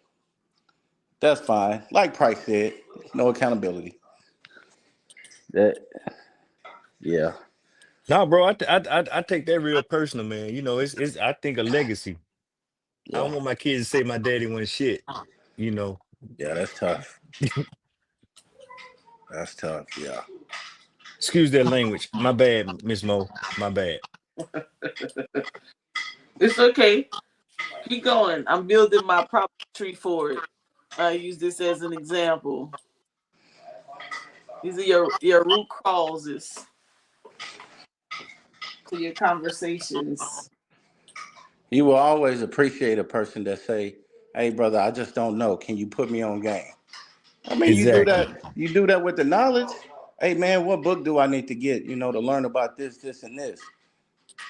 that's fine. Like Price said, no accountability. That, yeah, No, bro, I take that real personal, man. It's I think a legacy. I yeah, don't want my kids to say my daddy was shit. You know, yeah. That's tough. That's tough. Yeah. excuse that language. My bad, Miss Mo. My bad. It's okay. Keep going. I'm building my proper tree for it. I use this as an example. These are your root causes to your conversations. You will always appreciate a person that say, "Hey, brother, I just don't know. Can you put me on game?" I mean, you do Exactly. that. You do that with the knowledge. Hey, man, what book do I need to get? To learn about this, this, and this.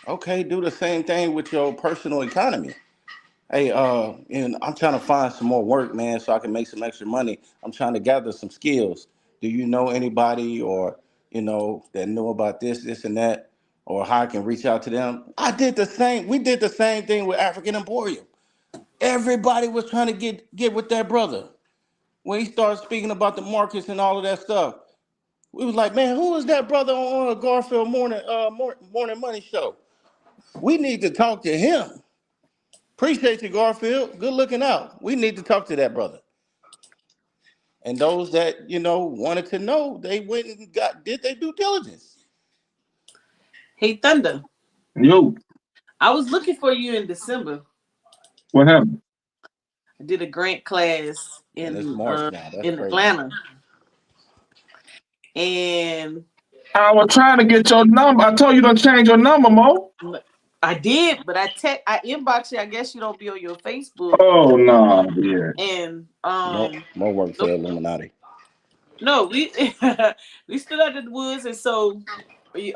Okay, do the same thing with your personal economy. Hey, and I'm trying to find some more work, man, so I can make some extra money. I'm trying to gather some skills. Do you know anybody or that know about this, this, and that, or how I can reach out to them? I did the same. We did the same thing with African Emporium. Everybody was trying to get with that brother when he started speaking about the markets and all of that stuff. We was like, man, who is that brother on Garfield morning money show? We need to talk to him. Appreciate you, Garfield. Good looking out. We need to talk to that brother. And those that wanted to know, they went and did their due diligence. Hey Thunder, Yo, I was looking for you in December. what happened? I did a grant class And it's March now. That's in crazy. Atlanta, and I was trying to get your number. I told you to change your number, Mo. I did, but I inboxed you. I guess you don't be on your Facebook, Oh no, yeah. and More work for the Illuminati. no, we we stood out in the woods, and so we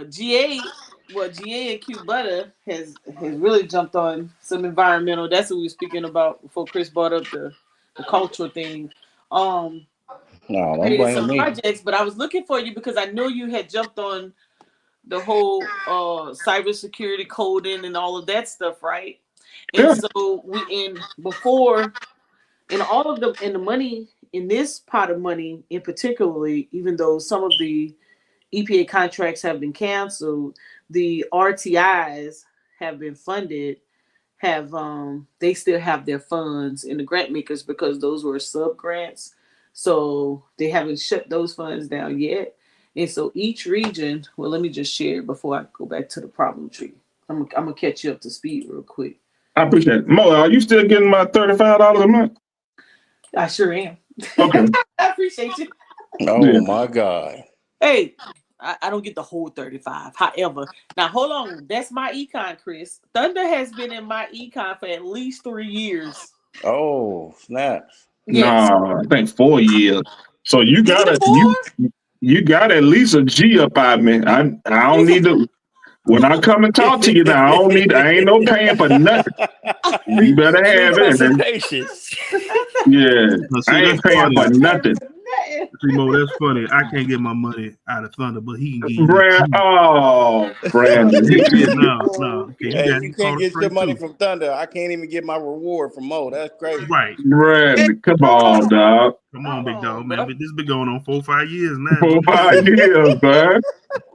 GA, well, GA and Q Butter has really jumped on some environmental. That's what we were speaking about before Chris brought up the cultural thing. Um, No, don't Created blame some me. projects, but I was looking for you because I know you had jumped on the whole cybersecurity coding and all of that stuff, right? And Yeah. so we in before in all of the money in this pot of money in particularly, even though some of the EPA contracts have been canceled, the RTIs have been funded, have they still have their funds in the grant makers because those were sub grants. So they haven't shut those funds down yet. And so each region, well, let me just share it before I go back to the problem tree. I'm gonna catch you up to speed real quick. I appreciate it. Mo, are you still getting my $35 a month? I sure am. Okay. I appreciate you. Oh Yeah. my God. Hey, I don't get the whole 35. However, now hold on. That's my econ, Chris. Thunder has been in my econ for at least 3 years. Oh, snaps. Yes. Nah, I think 4 years. So you Is got it to you got at least a G up out me. I don't need to. When I come and talk to you now, I ain't no paying for nothing. You better Free have it. And then, consultations. yeah, Now, see, I that's ain't paying funny. for nothing. See, Mo, that's funny. I can't get my money out of Thunder, but he can get you. Brandon. Yeah, no. Okay, Hey, you you can't called it get your straight money too. from Thunder. I can't even get my reward from Mo. That's crazy. Right. Brandon, come on, dog. Come on, big dog, bro. man. But this been going on 4 or 5 years now. 4 or 5 years, man.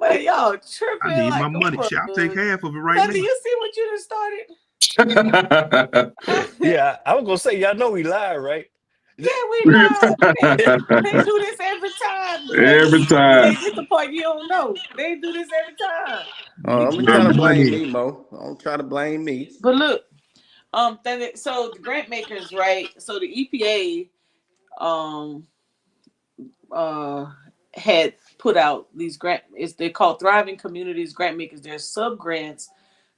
Man, y'all tripping. I need like my money. Shit, I'll take half of it right Thunder, now. you see what you just started? Yeah, I was gonna say, y'all know we lied, right? Yeah, we live. They do this every time. Every time. Hey, this the part you don't know. They do this every time. I'm Get trying my to blame money. me, Mo. I'm trying to blame me. But look, so the grant makers, right? So the EPA, had put out these they're called Thriving Communities Grant Makers. They're sub grants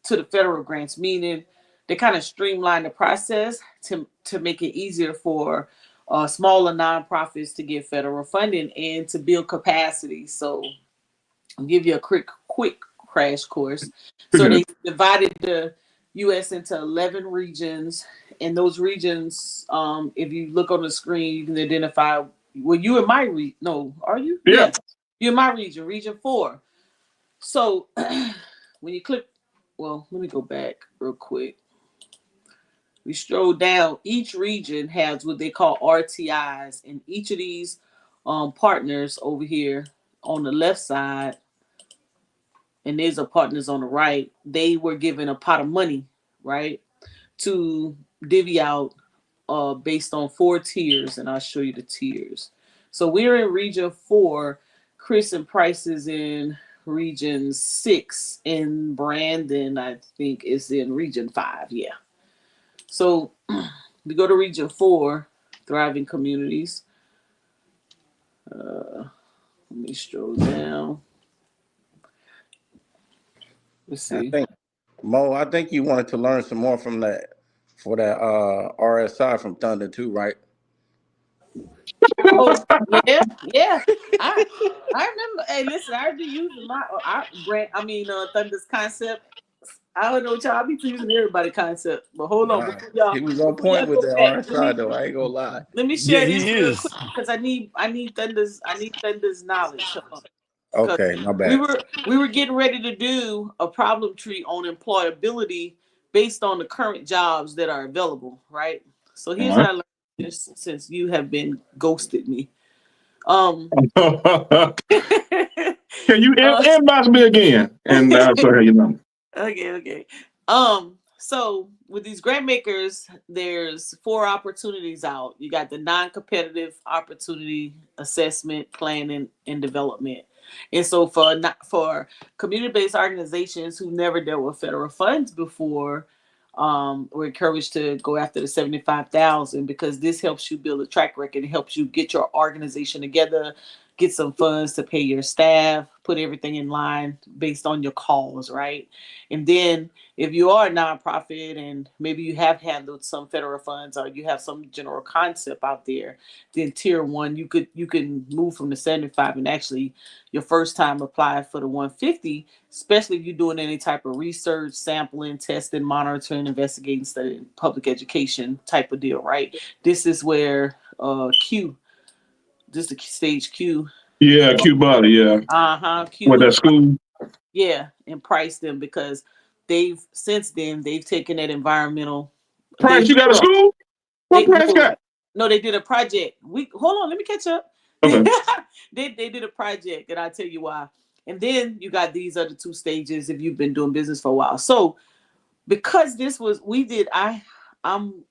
to the federal grants, meaning they kind of streamline the process to make it easier for smaller nonprofits to get federal funding and to build capacity. So I'll give you a quick crash course. So they divided the U.S. into 11 regions, and those regions, if you look on the screen, you can identify. Well, you in my region? No, are you? Yeah. You're in my region, Region 4. So when you click, well, let me go back real quick. We stroll down. Each region has what they call RTIs, and each of these partners over here on the left side, and there's a partners on the right, they were given a pot of money, right, to divvy out based on 4 tiers, and I'll show you the tiers. So we're in Region 4. Chris and Price is in Region 6, and Brandon, I think, is in Region 5. Yeah. So we go to Region 4, Thriving Communities. Let me scroll down. Let's see. I think you wanted to learn some more from that RSI from Thunder too, right? Oh, yeah. I remember. Hey, listen, I be using Thunder's concept. I don't know what y'all be using everybody concept, but hold on, before y'all. He was on point with that RSI though. I ain't gonna lie. Let me share Yeah, this he real is. quick because I need Thunder's knowledge. Okay, my bad. We were getting ready to do a problem tree on employability based on the current jobs that are available, right? So here's how I learned this since you have been ghosted me. Can you inbox me again? And sorry, you know. Okay. So with these grant makers, there's 4 opportunities out. You got the non-competitive opportunity assessment, planning, and development. And so for community-based organizations who never dealt with federal funds before, we're encouraged to go after the $75,000 because this helps you build a track record. It helps you get your organization together, get some funds to pay your staff, put everything in line based on your cause, right? And then if you are a nonprofit and maybe you have handled some federal funds or you have some general concept out there, then tier 1, you can move from the 75 and actually your first time apply for the 150, especially if you're doing any type of research, sampling, testing, monitoring, investigating, studying, public education type of deal, right? This is where this is the stage Q. Yeah, Q-Body, yeah. Q With that school. Yeah, and price them because since then they've taken that environmental. Price, you got a school? What Price got? No, they did a project. Hold on, let me catch up. Okay. They did a project, and I'll tell you why. And then you got these other two stages if you've been doing business for a while. So because I'm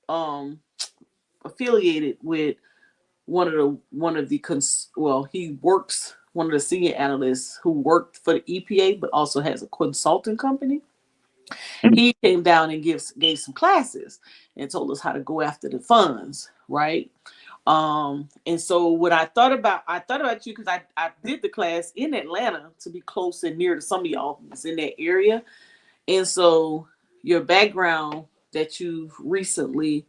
affiliated with one of the one of the senior analysts who worked for the EPA but also has a consulting company. He came down and gave some classes and told us how to go after the funds, right? And so what I thought about you because I did the class in Atlanta to be close and near to some of y'all who's in that area. And so your background that you've recently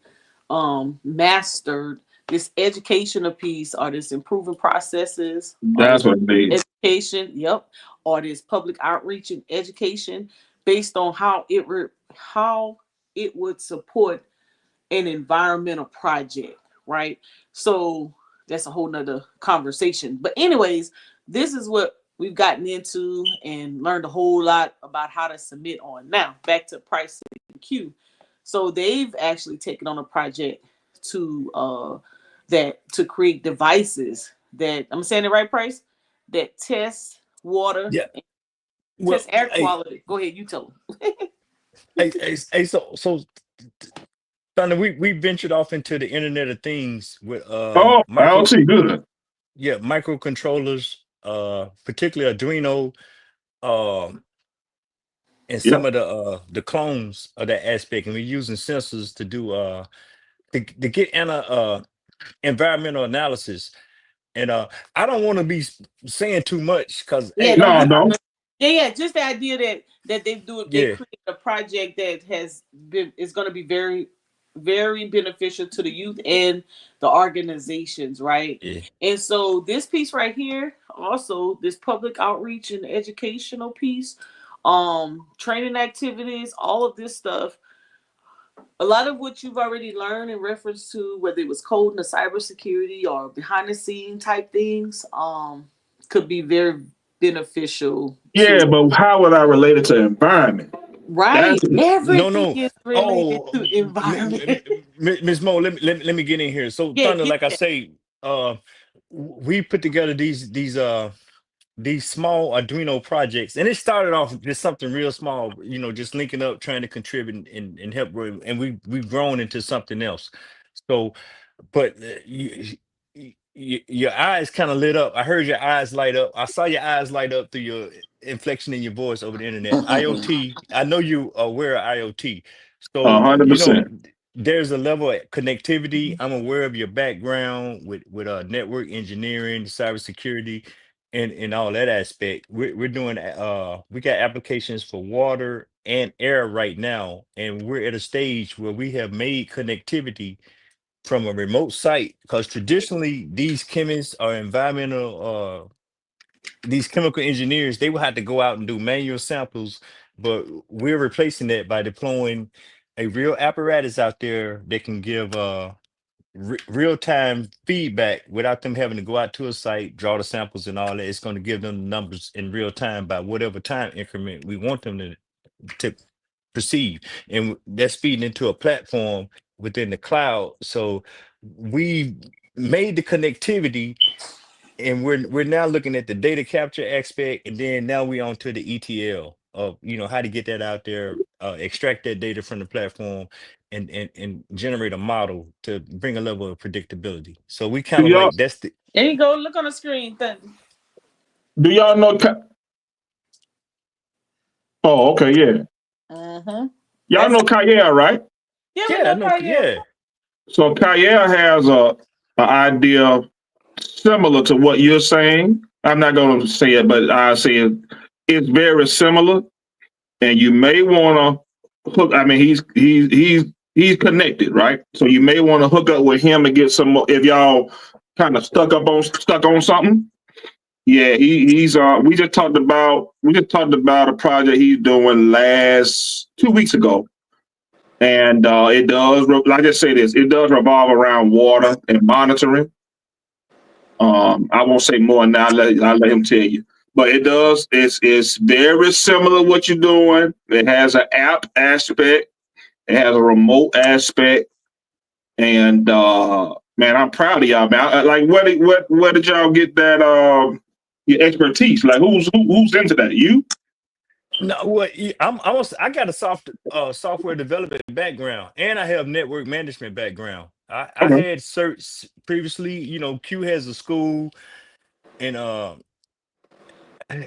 mastered, this educational piece or this improving processes. That's what it means. Education, yep. Or this public outreach and education based on how it would support an environmental project, right? So that's a whole nother conversation. But anyways, this is what we've gotten into and learned a whole lot about how to submit on. Now, back to Price and Q. So they've actually taken on a project to create devices that, I'm saying it right, Price, that test water, Yeah. Well, test air quality. Go ahead, you tell them. so Thunder, we ventured off into the Internet of Things with IoT, good. Yeah, microcontrollers, particularly Arduino, and some of the clones of that aspect, and we're using sensors to do to get environmental analysis. And I don't want to be saying too much because no. Yeah, just the idea that they create a project that is going to be very, very beneficial to the youth and the organizations, right? Yeah. And so this piece right here, also this public outreach and educational piece, training activities, all of this stuff. A lot of what you've already learned in reference to whether it was coding or cybersecurity or behind the scene type things, could be very beneficial. Yeah, but how would I relate it to environment? Right. Everything is related to Oh, environment. Ms. Mo, let me get in here. So Thunder, like I say, we put together these small Arduino projects, and it started off just something real small, just linking up, trying to contribute and help grow, and we've grown into something else. So, but your eyes kind of lit up. I heard your eyes light up. I saw your eyes light up through your inflection in your voice over the internet. IoT. I know you are aware of IoT. So 100%. There's a level of connectivity. I'm aware of your background with network engineering, cybersecurity, and all that aspect. We're doing we got applications for water and air right now, and we're at a stage where we have made connectivity from a remote site, because traditionally these chemists or these chemical engineers, they will have to go out and do manual samples, but we're replacing that by deploying a real apparatus out there that can give real-time feedback without them having to go out to a site, draw the samples and all that. It's going to give them the numbers in real time by whatever time increment we want them to perceive, and that's feeding into a platform within the cloud. So we made the connectivity, and we're now looking at the data capture aspect, and then now we on to the ETL of how to get that out there, extract that data from the platform, and generate a model to bring a level of predictability. So we kind of like that's the. There you go. Look on the screen. Do y'all know? Oh, okay, yeah. Y'all know Kyle, right? Yeah, I know Kyle. Yeah. So Kyle has an idea similar to what you're saying. I'm not going to say it, but I say it. It's very similar, and you may want to hook. I mean, he's connected, right? So you may want to hook up with him and get some more. If y'all kind of stuck on something. Yeah, he's we just talked about a project he's doing 2 weeks ago. And it does, like I say this, it does revolve around water and monitoring. I won't say more now. I'll let him tell you. But it does. It's very similar to what you're doing. It has an app aspect. It has a remote aspect. And man, I'm proud of y'all, man. Like, where did y'all get that? your expertise? Like who's into that? You? No, I got a software development background, and I have network management background. I Okay. had certs previously. Q has a school, and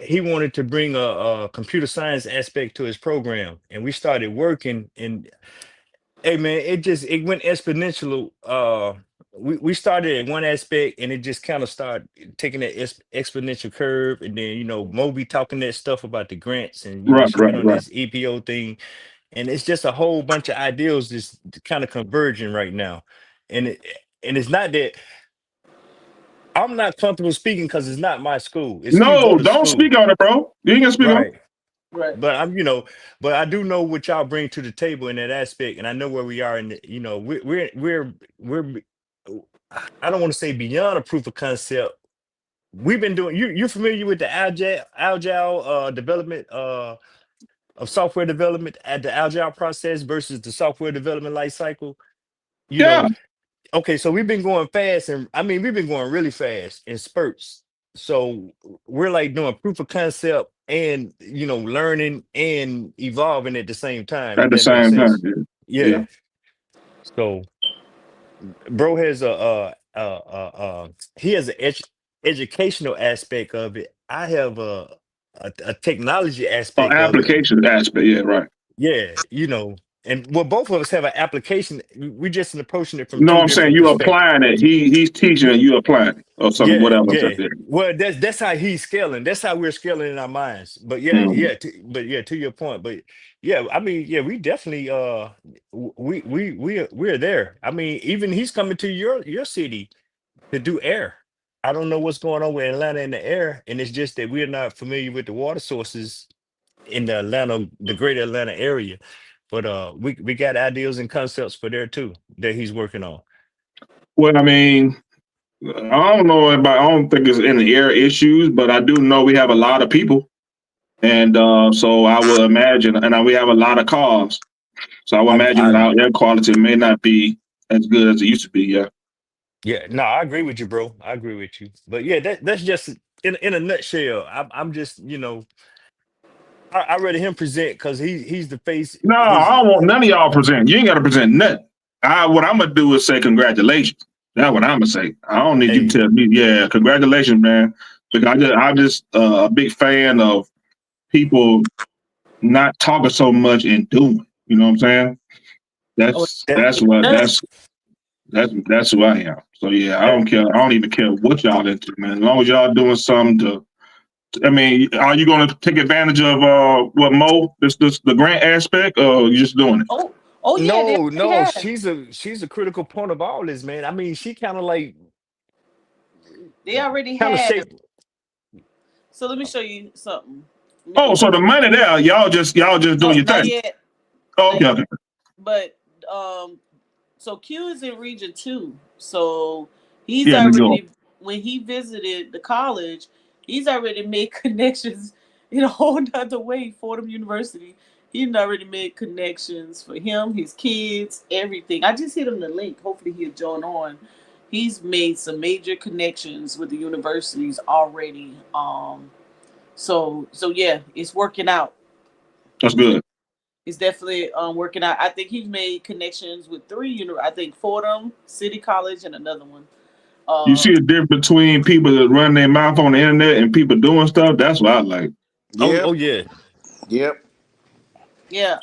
he wanted to bring a computer science aspect to his program, and we started working. And hey, man, it went exponential. We started at one aspect, and it just kind of started taking that exponential curve. And then Moby talking that stuff about the grants, and Right, she right, went on right. this EPO thing, and it's just a whole bunch of ideals just kind of converging right now. And it's not that I'm not comfortable speaking because it's not my school. It's few No, other don't schools, speak on it, bro. You ain't gonna speak on it. right? Right. But but I do know what y'all bring to the table in that aspect, and I know where we are in we're I don't want to say beyond a proof of concept. We've been doing you're familiar with the agile development of software development at the agile process versus the software development life cycle. You know, Yeah, okay, so we've been going fast, and I mean we've been going really fast in spurts. So we're like doing proof of concept and learning and evolving at the same time, at if the that makes same time. sense. Yeah. Yeah. Yeah. So bro has he has an educational aspect of it. I have a technology aspect of it. Application aspect. Yeah, right. Yeah, and well, both of us have an application. We just approaching it from No, two I'm saying different you perspectives. applying it. He's teaching it, you applying it. Or something, Yeah, whatever. yeah. Well, that's how he's scaling. That's how we're scaling in our minds. But yeah, Mm. yeah. To your point. But yeah, I mean, yeah, we definitely we're there. I mean, even he's coming to your city to do air. I don't know what's going on with Atlanta in the air, and it's just that we're not familiar with the water sources in the greater Atlanta area. But we got ideas and concepts for there too that he's working on. Well, I mean, I don't know about. I don't think it's in the air issues, but I do know we have a lot of people, and so I will imagine, and we have a lot of cars. So I would imagine that I our air quality may not be as good as it used to be. Yeah. Yeah, no, I agree with you, bro. I agree with you. But yeah, that's just in a nutshell. I'm just I rather him present because he's the face. No, I don't want none of y'all present. You ain't got to present nothing. What I'm gonna do is say congratulations. That's what I'm gonna say. I don't need you to Hey, tell me, yeah, congratulations, man. Because I'm just a big fan of people not talking so much and doing. You know what I'm saying? Oh, that That's what done. that's who I am. So yeah, I that don't care. I don't even care what y'all into, man. As long as y'all doing something to. I mean, are you going to take advantage of what Mo this the grant aspect, or you just doing it? Oh yeah, they already no, have. she's a critical point of all this, man. I mean, she kind of like They already kind of have. shaped. So let me show you something. Let me Oh, go so back. the money there, y'all just doing No, your not thing. yet. Oh, Not okay, yet. okay. But so Q is in region 2. So he's Yeah, New York. already when he visited the college, he's already made connections in a whole nother way. Fordham University. He's already made connections for him, his kids, everything. I just hit him the link. Hopefully he'll join on. He's made some major connections with the universities already. So yeah, it's working out. That's good. It's definitely working out. I think he's made connections with 3 I think Fordham, City College, and another one. You see Um, the difference between people that run their mouth on the internet and people doing stuff. That's what I like. Yep. Oh yeah. Yep. yeah.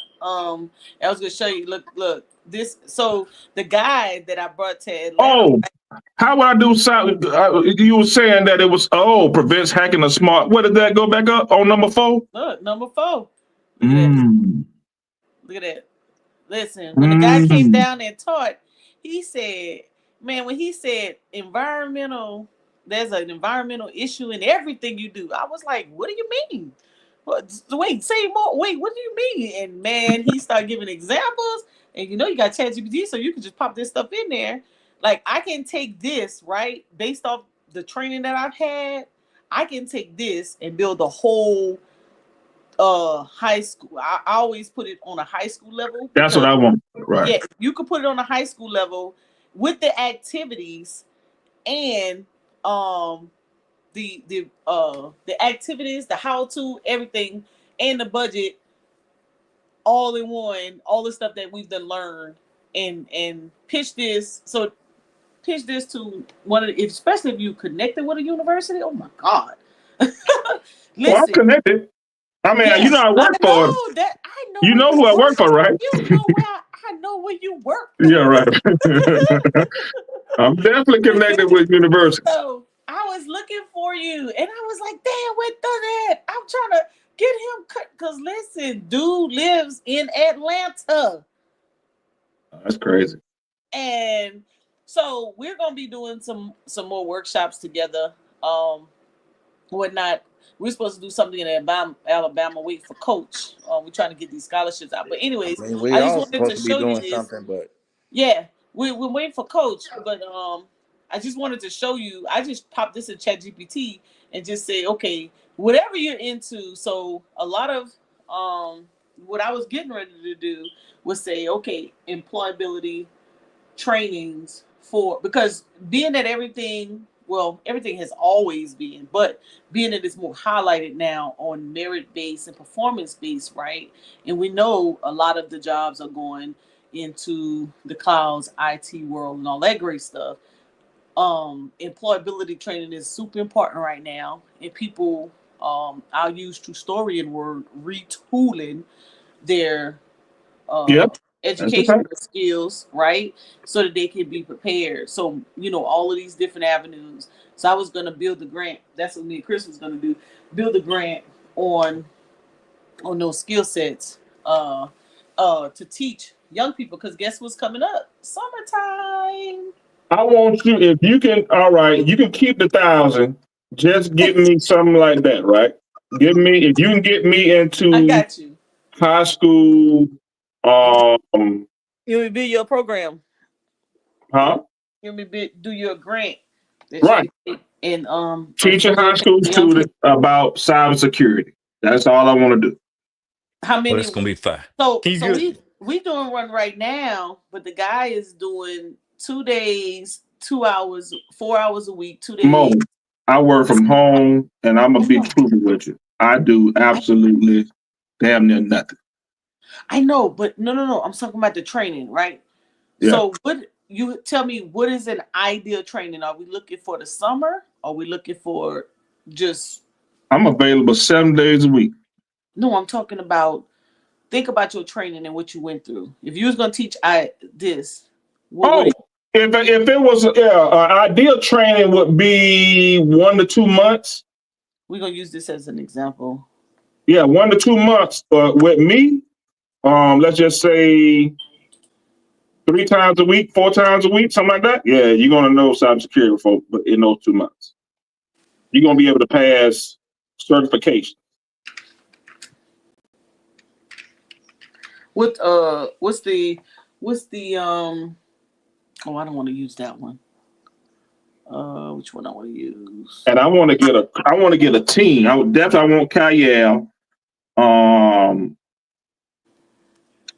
I was gonna show you. Look. This. So the guy that I brought to Atlanta. Oh, how would I do? You were saying that it was prevents hacking a smart. What did that go back up on number 4? Look, number 4. Look at that. Mm. Look at that. Listen, when the guy came Mm. down and taught, he said, "Man, when he said environmental, there's an environmental issue in everything you do." I was like, "What do you mean? What? Wait, say more. Wait, what do you mean?" And man, he started giving examples. And you got ChatGPT, so you can just pop this stuff in there. Like I can take this right based off the training that I've had. I can take this and build a whole high school. I always put it on a high school level That's what because I want. Right. yeah, you could put it on a high school level with the activities and um the activities, the how to, everything, and the budget all in one, all the stuff that we've done learned, and pitch this. So pitch this to one of the, especially if you connected with a university. Oh my God. Well, I'm Listen, connected. I mean, yes, you know, I work for. I know You where know you who I work. work for, right? You know where I know where you work. Yeah, right. I'm definitely connected with universities. So I was looking for you, and I was like, damn, where done that? I'm trying to get him cut. Cause listen, dude lives in Atlanta. That's crazy. And so we're gonna be doing some more workshops together. Whatnot. We're supposed to do something in Alabama. Wait for coach. We're trying to get these scholarships out. But anyways, I mean, we I just all wanted supposed to to be show you doing this. something, but Yeah, we're waiting for coach. But I just wanted to show you. I just popped this in ChatGPT and just say, okay, whatever you're into. So a lot of what I was getting ready to do was say, okay, employability trainings for, because being that everything has always been, but being that it's more highlighted now on merit based and performance based, right? And we know a lot of the jobs are going into the clouds, IT world, and all that great stuff. Employability training is super important right now, and people, I'll use true story and word, retooling their Yep, that's a educational fact. skills, right? So that they can be prepared. So, all of these different avenues. So I was gonna build the grant. That's what me and Chris was gonna do. Build a grant on those skill sets to teach young people, because guess what's coming up? Summertime. I want you, if you can, all right, you can keep the 1,000. Just give me something like that, right? If you can get me I into got you. high school, You want me to build your program. huh? You want me to do your grant that you Right. can take and Teach a high build school young people. student about cybersecurity. That's all I want to do. How Oh, many? that's gonna be fire. So Can you do we doing one right now, but the guy is doing 2 days, 2 hours, 4 hours a week, 2 days. Mo, I work from home, and I'm I gonna be know. truthful with you. I do absolutely damn near nothing. I know, but no. I'm talking about the training, right? Yeah. So what you tell me, what is an ideal training? Are we looking for the summer? Are we looking for just I'm available 7 days a week. no, I'm talking about, think about your training and what you went through. If you was gonna teach this, what would Oh, it, if it was ideal training would be 1 to 2 months. we're gonna use this as an example. Yeah, 1 to 2 months. With me, let's just say 3 times a week, 4 times a week, something like that. Yeah, you're gonna know cybersecurity for in those 2 months. You're gonna be able to pass certification. What's the oh, I don't want to use that one. Which one I want to use? And I want to get a team. I want Kyle.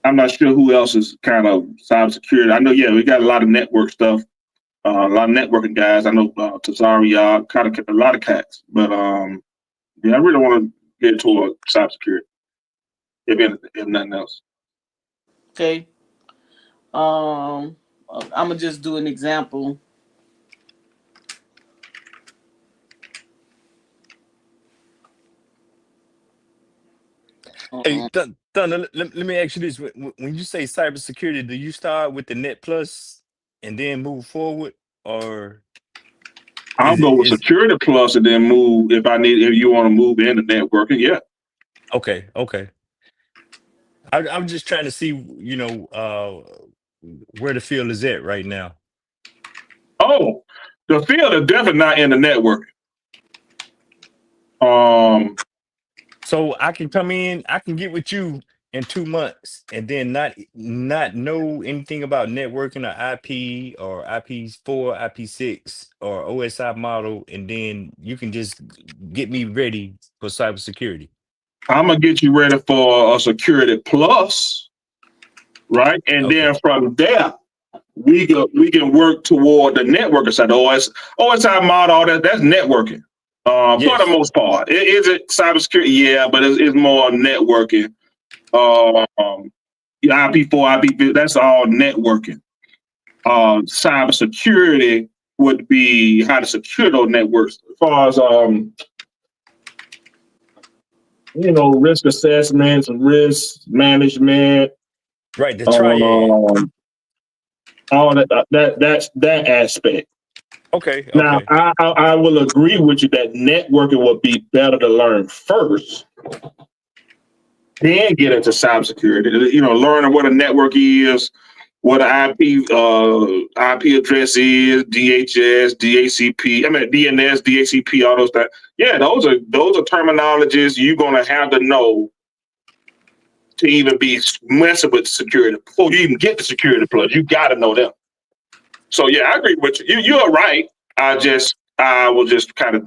I'm not sure who else is kind of cybersecurity. I know, yeah, we got a lot of network stuff, a lot of networking guys. I know Tazari, kind of a lot of cats, but yeah, I really want to get into cybersecurity. If nothing else. Okay. I'm gonna just do an example. Hey, Thunder, let me ask you this. When you say cybersecurity, do you start with the Net Plus and then move forward? Or I'll go with is Security Plus and then move if you want to move into networking. Yeah. okay. I'm just trying to see, where the field is at right now. Oh, the field is definitely not in the networking. So I can come in, I can get with you in 2 months and then not know anything about networking or IP or IP4, IP6 or OSI model, and then you can just get me ready for cybersecurity. I'm gonna get you ready for a Security Plus, right? And Okay. then from there, we can work toward the networking side. OSI model, all that's networking. For the Yes. most part. Is it cybersecurity? Yeah, but it's more networking. IP4, IP, that's all networking. Cybersecurity would be how to secure those networks. As far as risk assessments, risk management, Right. The triad. all that's that aspect. Okay. Now, Okay. I will agree with you that networking would be better to learn first, then get into cybersecurity. Learning what a network is, what an IP address is, DHS, DHCP. I mean DNS, DHCP, all those things. Yeah, those are terminologies you're gonna have to know to even be messing with security before you even get the security plus. You got to know them. So yeah, I agree with you. You're right. I was just kind of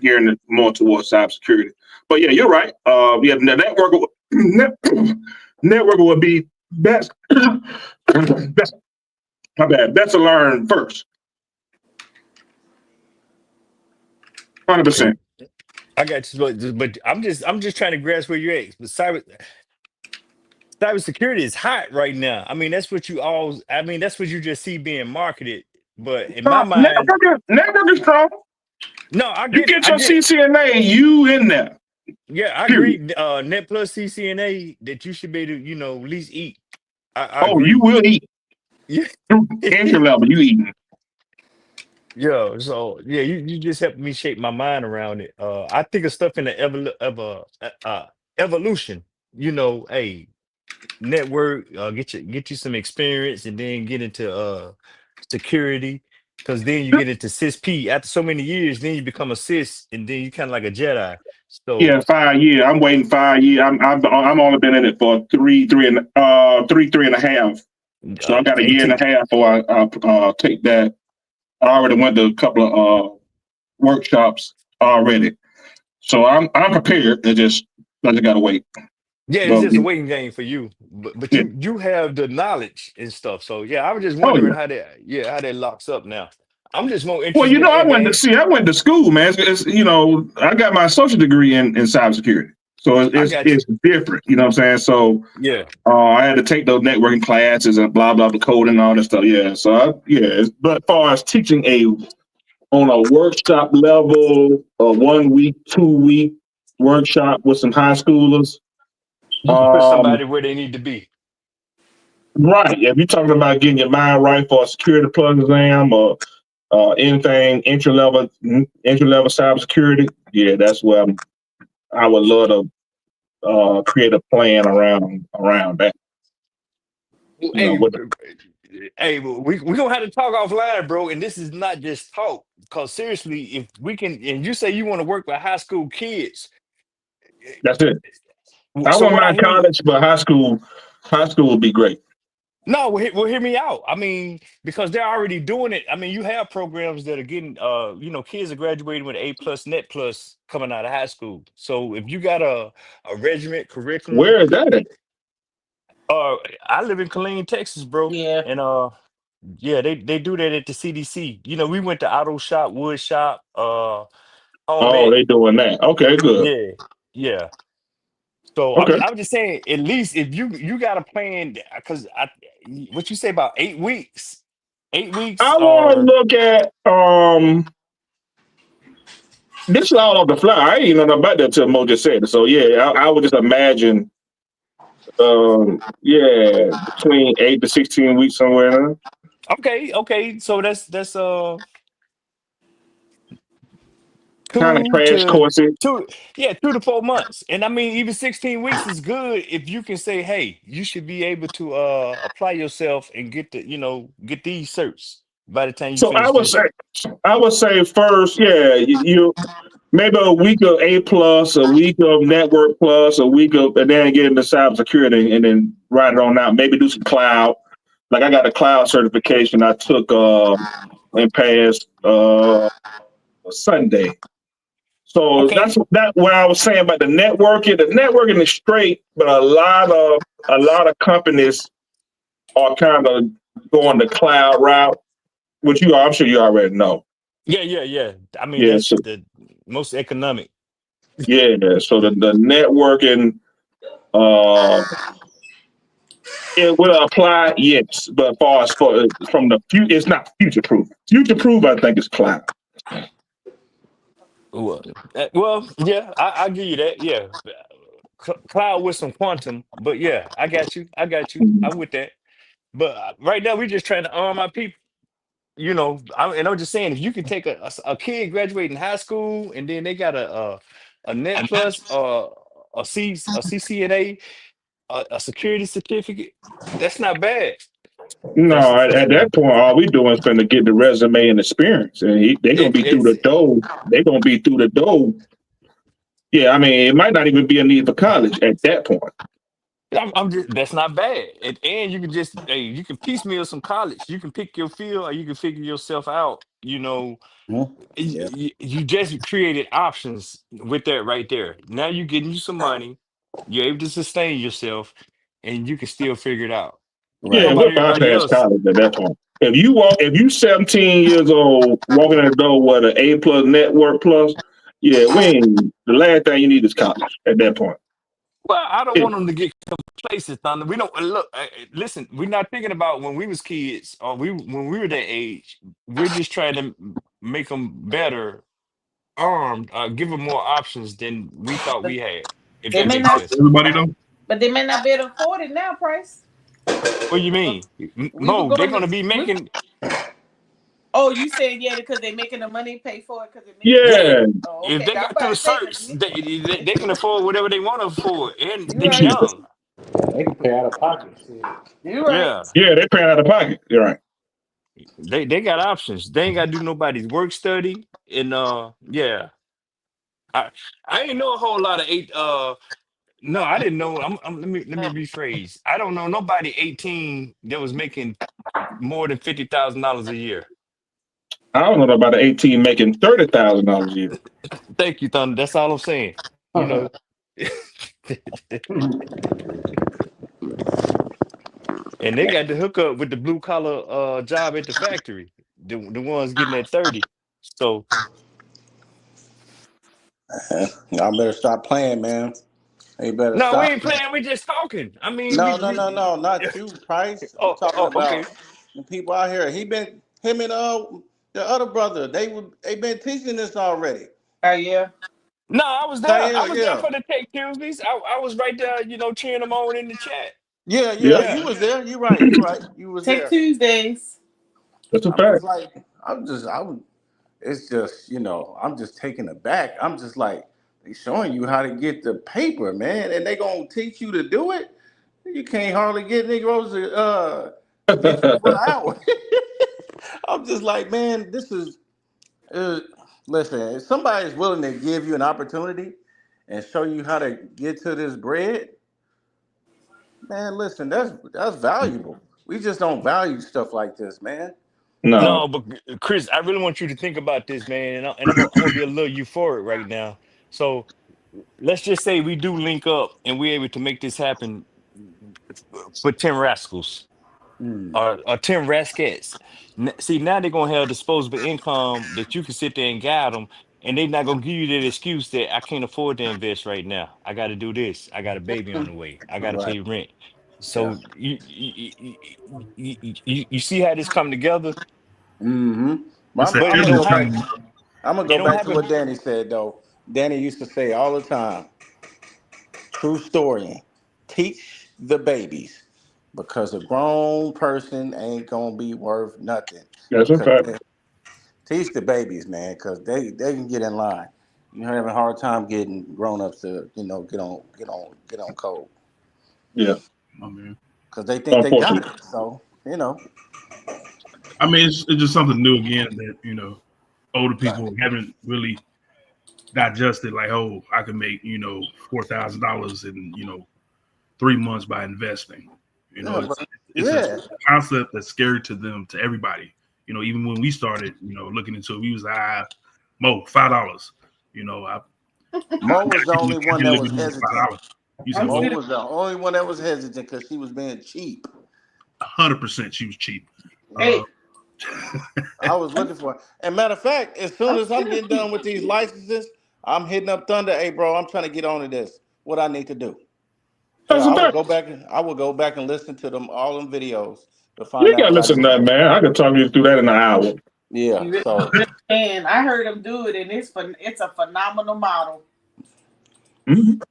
gearing it more towards cybersecurity. But yeah, you're right. Yeah, network would be best. best. My bad. Best to learn first. 100%. I got you, but I'm just trying to grasp where you're at. But cybersecurity is hot right now. I mean, that's what that's what you just see being marketed. But in my mind, Network is strong. no, I You get it. get your CCNA, you in there. Yeah, I Period. agree. Net plus CCNA that you should be able to, at least eat. I Oh, you agree. will eat. Yeah. Entry level, you eating. Yeah. So yeah, you just helped me shape my mind around it. I think of stuff in the evolution. Hey, network, get you some experience, and then get into security. Because then you get into CISP. After so many years, then you become a CIS, and then you kind of like a Jedi. So Yeah, 5 years. I'm waiting 5 years. I'm only been in it for three and a half. So I got a year and 18. a half before I take that. I already went to a couple of workshops already, so I'm prepared. I just gotta wait. Yeah, it's But just a waiting game for you. But yeah. you have the knowledge and stuff. So yeah, I was just Oh wondering yeah. how that locks up now. I'm just more Well, interested. I Hey man, went to school, man. I got my associate degree in cybersecurity, so I got you. it's different. You know what I'm saying? So Yeah. I had to take those networking classes and blah blah blah coding and all that stuff. Yeah. So but as far as teaching on a workshop level, a 1 week, 2 week workshop with some high schoolers. You can put somebody where they need to be. Right. If you're talking about getting your mind right for a security plus exam or anything entry level cybersecurity, yeah, that's where I would love to create a plan around that. Hey, With hey, we gonna have to talk offline, bro. And this is not just talk. Because seriously, if we can, and you say you want to work with high school kids, that's it. I so wouldn't what I mind hear you. college, but high school would be great. No, well, hear me out. I mean, because they're already doing it. I mean, you have programs that are getting, kids are graduating with A plus, Net plus coming out of high school. So if you got a regiment curriculum, Where is that at? I live in Killeen, Texas, bro, Yeah. and yeah, they do that at the CDC. We went to auto shop, wood shop, home Oh, ec. they doing that. Okay, good. Yeah, yeah. So Okay. I'm just saying, at least if you got a plan, because what you say about 8 weeks, 8 weeks, I want to or look at this is all off the fly. I ain't even know about that till Mo just said it. So yeah, I would just imagine between 8 to 16 weeks somewhere. okay, so that's Kind of two crash to courses. two, yeah, 2 to 4 months. And I mean, even 16 weeks is good if you can say, hey, you should be able to apply yourself and get get these certs by the time you So finish this. I would say first, yeah, you maybe a week of A plus, a week of network plus, a week of, and then get into cybersecurity and then ride it on out. Maybe do some cloud. Like I got a cloud certification I took and passed Sunday. So Okay. that's what I was saying about the networking. The networking is straight, but a lot of companies are kind of going the cloud route, which I'm sure you already know. Yeah. I mean, Yeah, that's so the most economic. Yeah, so the networking, it will apply, yes, but as far as from the future, it's not future proof. Future proof, I think, is cloud. Well, yeah, I give you that. Yeah, cloud with some quantum, but yeah, I got you. I got you. I'm with that. But right now, we're just trying to arm our people. And I'm just saying, if you can take a kid graduating high school and then they got a net plus a CCNA, a security certificate, that's not bad. No, That's at that point, all we doing is going to get the resume and experience, and they're going to be through it's the door. They're going to be through the door. Yeah, I mean, it might not even be a need for college at that point. I'm just that's not bad. And you can just you can piecemeal some college. You can pick your field or you can figure yourself out. Yeah. You just created options with that right there. Now you're getting you some money. You're able to sustain yourself, and you can still figure it out. Yeah, Right. Nobody, we'll everybody bypass else. college at that point. If you 17 years old walking in the door with an A plus network plus, yeah, the last thing you need is college at that point. Well, I don't Yeah, want them to get complacent, Thunder. We don't look. Listen, we're not thinking about when we was kids or when we were that age. We're just trying to make them better armed, give them more options than we thought we had. If They that may makes not, sense. Everybody though. but they may not be able to afford it now, Price. What do you mean, We were Mo? They're going gonna to. be making. Oh, you saying yeah because they're making the money pay for it because they're making. Yeah, yeah, Oh, if okay. they I'm got through about the to say certs, they can afford whatever they want to afford, and you're they right. young. They can pay out of pocket. Shit. You're right. Yeah, yeah, they're paying out of pocket. You're right. they got options. They ain't got to do nobody's work study, and yeah, I I ain't know a whole lot of eight. No, I didn't know. Let me rephrase. I don't know nobody 18 that was making more than $50,000 a year. I don't know about an 18 making $30,000 a year. Thank you, Thunder. That's all I'm saying. You know, and they got the hookup with the blue collar job at the factory. The ones getting at 30. So Y'all better stop playing, man. You better no, we stop. ain't playing. We just talking. I mean, No, no, no, no, not you, Price. I'm talking okay. about the people out here. Him and the other brother. They been teaching this already. Yeah. No, I was there. I Yeah, was there yeah, for the Tech Tuesdays. I was right there, cheering them on in the chat. yeah. Yep, You Yeah. was there. You're right. You're right. You was Take there. Tuesdays. that's a I'm just fact. like, it's just, I'm just taken aback. I'm just like, they showing you how to get the paper, man, and they gonna teach you to do it. You can't hardly get Negroes to get you for an hour. I'm just like, man, this is. Listen, if somebody's willing to give you an opportunity and show you how to get to this bread, man, listen, that's valuable. We just don't value stuff like this, man. No, No, but Chris, I really want you to think about this, man. And I'm gonna be a little euphoric right now. So let's just say we do link up and we're able to make this happen for 10 rascals Mm. or 10 rascats. See, now they're gonna have disposable income that you can sit there and guide them, and they're not gonna give you that excuse that I can't afford to invest right now. I got to do this. I got a baby on the way. I got to Right. pay rent. Yeah. So you see how this come together, Mm-hmm. It's an but it don't happen. everything. I'm gonna It go don't back to happen. what Danny said though. Danny used to say all the time, true story, teach the babies because a grown person ain't gonna be worth nothing. that's a Because fact. teach the babies, man, because they can get in line. You're having a hard time getting grown ups to, get on code. Yeah, I mean, Because they think they got unfortunately. it. So, it's just something new again that older people haven't really digested. Like, oh, I can make $4,000 in 3 months by investing. yeah, It's but it's a yeah. concept that's scary to them, to everybody. Even when we started, looking into it, we was Mo, $5. I Mo was the only one can that live was with hesitant. $5. You said I'm Mo what? still. was the only one that was hesitant because she was being cheap. 100% she was cheap. Hey, I was looking for it. And matter of fact, as soon as I'm getting done with these licenses, I'm hitting up Thunder. Hey, bro, I'm trying to get onto this. What I need to do? So That's a I will fact. go back. I will go back and listen to them all them videos to You find ain't out gotta what I listen need to to that, do. man. I can talk you through that in an hour. Yeah. You really, So really can. I heard him do it, and it's a phenomenal model. Mhm.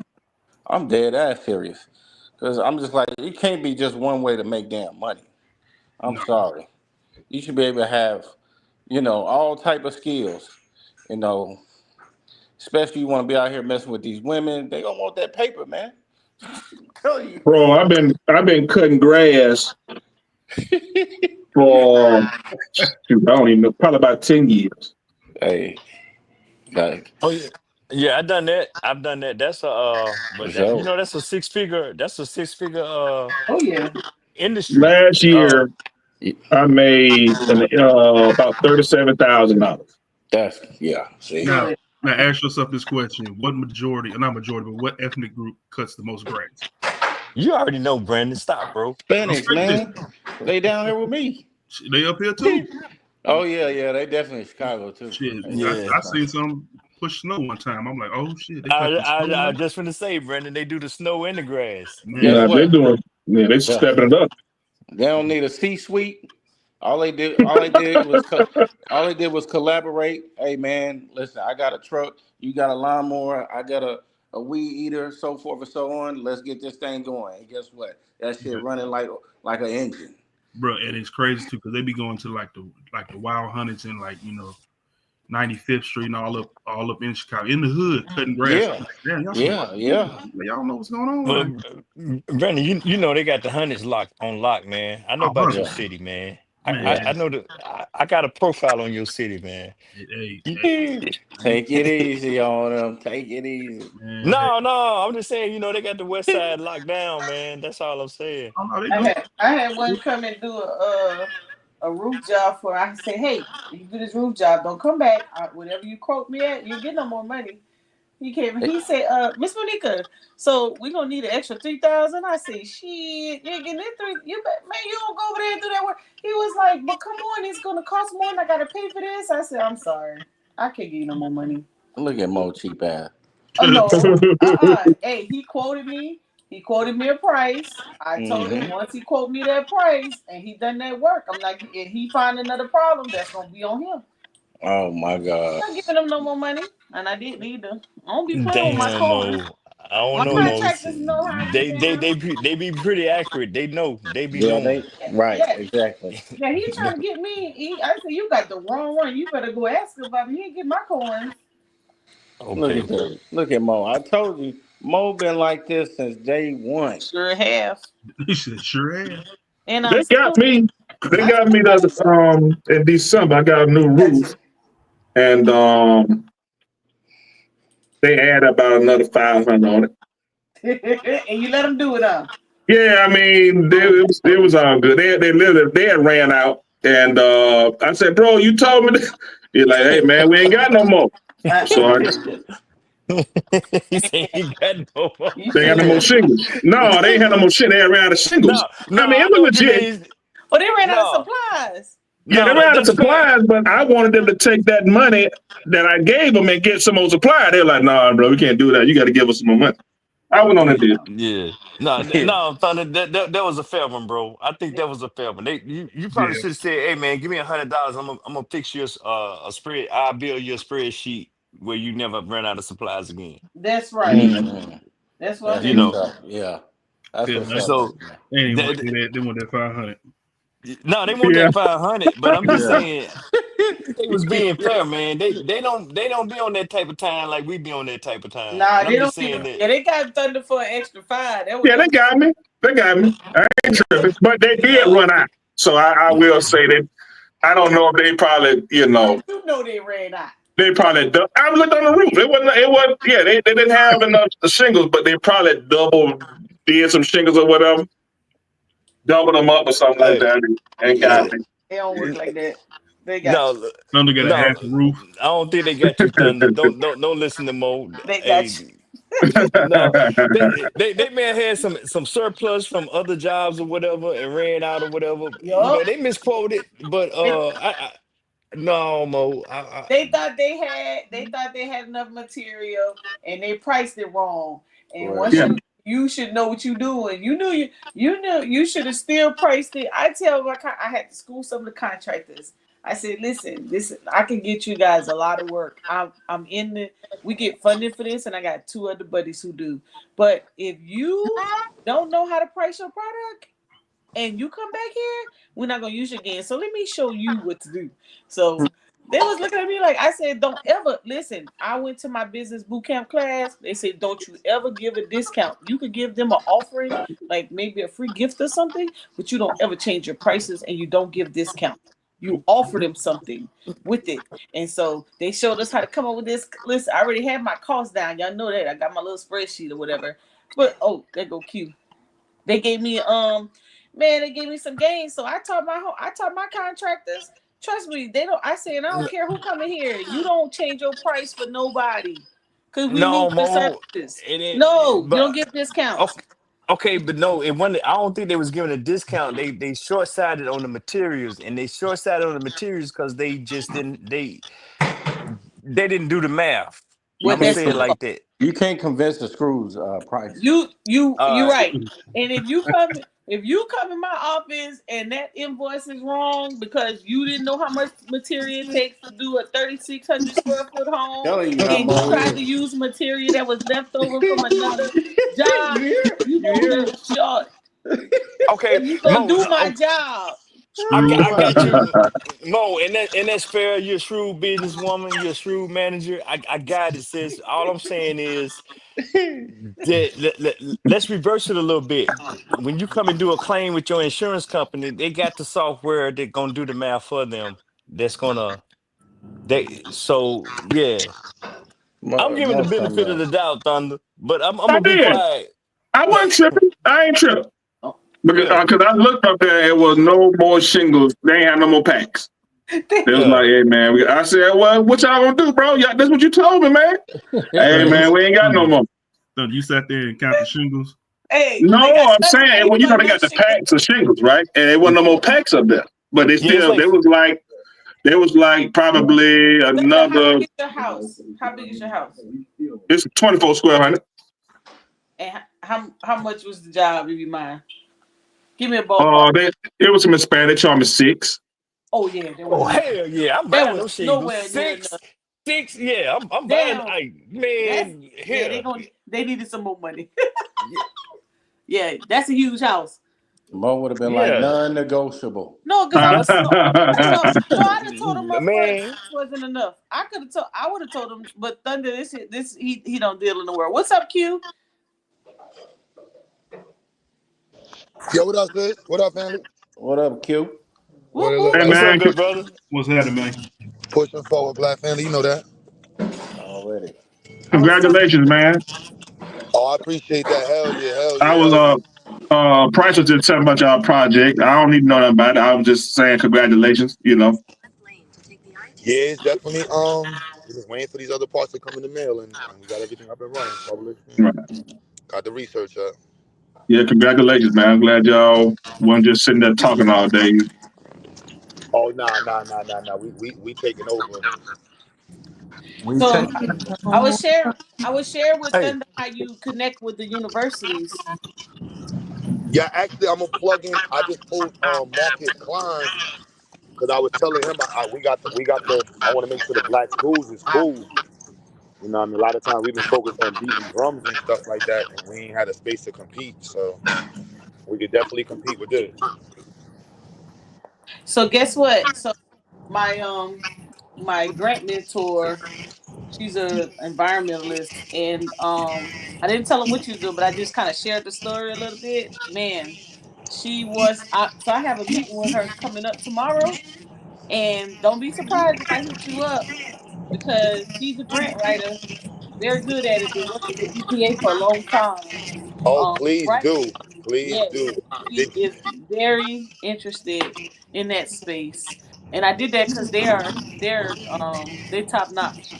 I'm dead ass serious because I'm just like, it can't be just one way to make damn money. I'm No. sorry. You should be able to have, all type of skills. You know, especially you want to be out here messing with these women. They don't want that paper, man. Tell you. Bro, I've been cutting grass for shoot, I don't even know, probably about 10 years. Hey, like, Oh yeah. Yeah, I've done that. That's a but that, so that's a six figure Oh yeah. industry. Last year I made about $37,000. that's See, Now, Good. now ask yourself this question: what majority, or not majority, but what ethnic group cuts the most grass? You already know, Brandon. Stop, bro. I'm Spanish, straight there. man. They down here with me. They up here too. Oh yeah, they definitely Chicago too. Shit, They Yeah. I seen some push snow one time. I'm like, oh shit, they I cut the snow. I Now? just finna say, Brandon, they do the snow and the grass. Guess Yeah, Man, they're what? doing. Yeah, they're Yeah. stepping it up. They don't need a C-suite. All they did was collaborate. Hey man, listen, I got a truck, you got a lawnmower, I got a weed eater, so forth and so on. Let's get this thing going. And guess what? That shit running like an engine. bro, and it's crazy too because they be going to like the Wild Hunteds and 95th Street and all up in Chicago, in the hood, cutting grass. Yeah. I'm like, damn, y'all Yeah. y'all don't know what's going on. Well, Like, Brandon, you know they got the hundreds locked on lock, man. I know oh, about your Yeah. city, man. man, I know I got a profile on your city, man. hey, Take it easy on them. Take it easy. man, hey. No, I'm just saying, they got the west side locked down, man. That's all I'm saying. Oh no, they do. I had one come and do a roof job for. I said, hey, you do this roof job, don't come back. Whatever you quote me at, you get no more money. He came and he said, Miss Monica, so we gonna need an extra 3,000. I said, shit, you ain't getting that three. You don't go over there and do that work. He was like, but come on, it's gonna cost more and I gotta pay for this. I said, I'm sorry. I can't give you no more money. Look at Mo cheap ass. Oh no. Hey, he quoted me. He quoted me a price. I told him once he quoted me that price and he done that work, I'm like, if he find another problem, that's gonna be on him. Oh my God. I'm not giving him no more money, and I didn't either. I don't be playing with my Damn, corn. Mo. I don't My know, Mo. contractors know how I get They be pretty accurate. They know. They be Yeah, knowing. right, Yeah. exactly. Yeah, he trying to get me. I said, you got the wrong one. You better go ask him about me. He ain't get my corn. Look Okay. at that. Look at Mo. I told you, Mo been like this since day one. Sure have. He said, sure am. And They got me. They got me in December. I got a new roof, and they add about another 500 on it. and you let him do it, huh? Yeah, I mean, it was all good. They had ran out, and I said, "Bro, you told me." He's like, "Hey, man, we ain't got no more." So I just, He said he got no more. they got no more shingles. No, they ain't had no more shit. They had ran out of shingles. No, I mean, I it know was what you legit. mean. Oh, they ran out of No, supplies. Yeah, they no, ran out of that's fair. supplies, but I wanted them to take that money that I gave them and get some more supply. They're like, "Nah, bro, we can't do that. You got to give us some more money." I went on and did. Yeah. No, Thunder, that was a fair one, bro. I think that was a fair one. You probably Yeah, should have said, hey man, give me $100. I'm gonna fix you a spread. I'll build you a spreadsheet where you never run out of supplies again. That's right. Mhm. That's what That's I'm You doing. what's know. up. Yeah, that's yeah, what's man. up. So Man. They ain't want that, to do that. They want that 500. no, they want Yeah. that 500, but I'm just Yeah. saying they was being fair, man. They don't be on that type of time like we be on that type of time. Nah, And they I'm don't just saying even. that. Yeah, they got Thunder for an extra 5. Yeah, they got me. They got me. I ain't tripping. But they did Nah, run out. So I will say that I don't know if they probably, You know they ran out. they probably. I looked on the roof. It wasn't. Yeah, they didn't have enough shingles, but they probably did some shingles or whatever, doubled them up or something like hey, that, and yeah, got me. They don't work like that. They got you. no, Thunder got a no, half a roof. I don't think they got you, Thunder. Don't listen to Mo. They got Hey, you. No, they may have had some surplus from other jobs or whatever and ran out or whatever. Yup. They misquoted, but I no Mo, They thought they had enough material and they priced it wrong. And Right. once Yeah. you should know what you're doing. You knew you should have still priced it. I had to school some of the contractors. I said, listen, I can get you guys a lot of work. I'm in the we get funded for this, and I got 2 other buddies who do. But if you don't know how to price your product and you come back here, we're not gonna use you again. So let me show you what to do. So they was looking at me like, I said, don't ever listen. I went to my business boot camp class. They said, don't you ever give a discount. You could give them an offering, like maybe a free gift or something, but you don't ever change your prices and you don't give discount. You offer them something with it. And so they showed us how to come up with this list. I already had my costs down. Y'all know that. I got my little spreadsheet or whatever. But there go Q. They gave me they gave me some gains. So I taught my contractors, trust me, they don't. I said, I don't care who come in here. You don't change your price for nobody, because we no need the Mo, services. it ain't. No, you But don't get discounts. okay, but no, it wasn't. I don't think they was giving a discount. They short sighted on the materials, and they short sighted on the materials because they just didn't they didn't do the math. Well, I'm gonna that's say it like that. You can't convince the screws price. you Uh, right. And if you come in my office and that invoice is wrong because you didn't know how much material it takes to do a 3,600 square foot home, Telling you how and you Mo tried is. to use material that was left over from another job, you gonna get short. okay, You gonna Mo. do my job. I got you, Mo, and that's fair. You're a shrewd businesswoman. You're a shrewd manager. I got it, sis. All I'm saying is let's reverse it a little bit. When you come and do a claim with your insurance company, they got the software that's gonna do the math for them. That's gonna yeah. I'm giving the Mo benefit something of the else. doubt, Thunder, but I'm I gonna be did. quiet. I wasn't tripping. I ain't tripping. Oh, Because Yeah, I looked up there, it was no more shingles. They ain't had no more packs. They was yeah. like, hey, man. I said, well, what y'all gonna do, bro? That's what you told me, man. Hey, Thunder, man, we ain't got no more. Thunder, you sat there and counted shingles. hey, No, they got I'm saying, well, you know, they got the packs of shingles, right? And there wasn't no more packs up there. But they Yeah, it's still, like there was like probably How another, big is your house? How big is your house? it's 24 square hundred. And how much was the job, if you mind? Give me a ballpark. It was some Hispanic. They charged me 6. Oh yeah, there oh was hell yeah, I'm that buying was those shingles. nowhere near enough. Six, yeah, I'm buying. Damn, that's Man, here. they needed some more money. Yeah, that's a huge house. Mo would have been like Yeah, non-negotiable. No, because that's I done told him up front man. this wasn't enough. I would have told him, but Thunder, he don't deal in the world. What's up, Q? Yo, what up, sis? What up, family? What up, Q? What it Whoop, look Hey, like? What's up, man. good brother? What's happening, man? Pushing forward, black family. You know that. Already. I was telling Congratulations, man. Oh, I appreciate that. Hell yeah, hell I yeah, hell yeah. was Price was just telling about y'all project. I don't even know nothing about it. I was just saying congratulations, you know. Yeah, it's definitely we're just waiting for these other parts to come in the mail, and we got everything up and running. Published. Right. Got the research up. Yeah, congratulations, man. I'm glad y'all weren't just sitting there talking all day. Oh nah. We taking over. so I was sharing with Hey, Thunder how you connect with the universities. Yeah, actually, I'm gonna plug in. I just told Marcus Klein because I was telling him we got the. I want to make sure the black schools is cool. You know, what I mean, a lot of times we've been focused on beating drums and stuff like that, and we ain't had a space to compete. So we could definitely compete with this. So guess what? So my grant mentor, she's a environmentalist, and I didn't tell her what you do, but I just kind of shared the story a little bit. Man, so I have a meeting with her coming up tomorrow, and don't be surprised if I hit you up because she's a grant writer, very good at it. Been working with EPA for a long time. Oh, please Right? do, please Yes, do. she Did is very interested in that space, and I did that because they're top notch.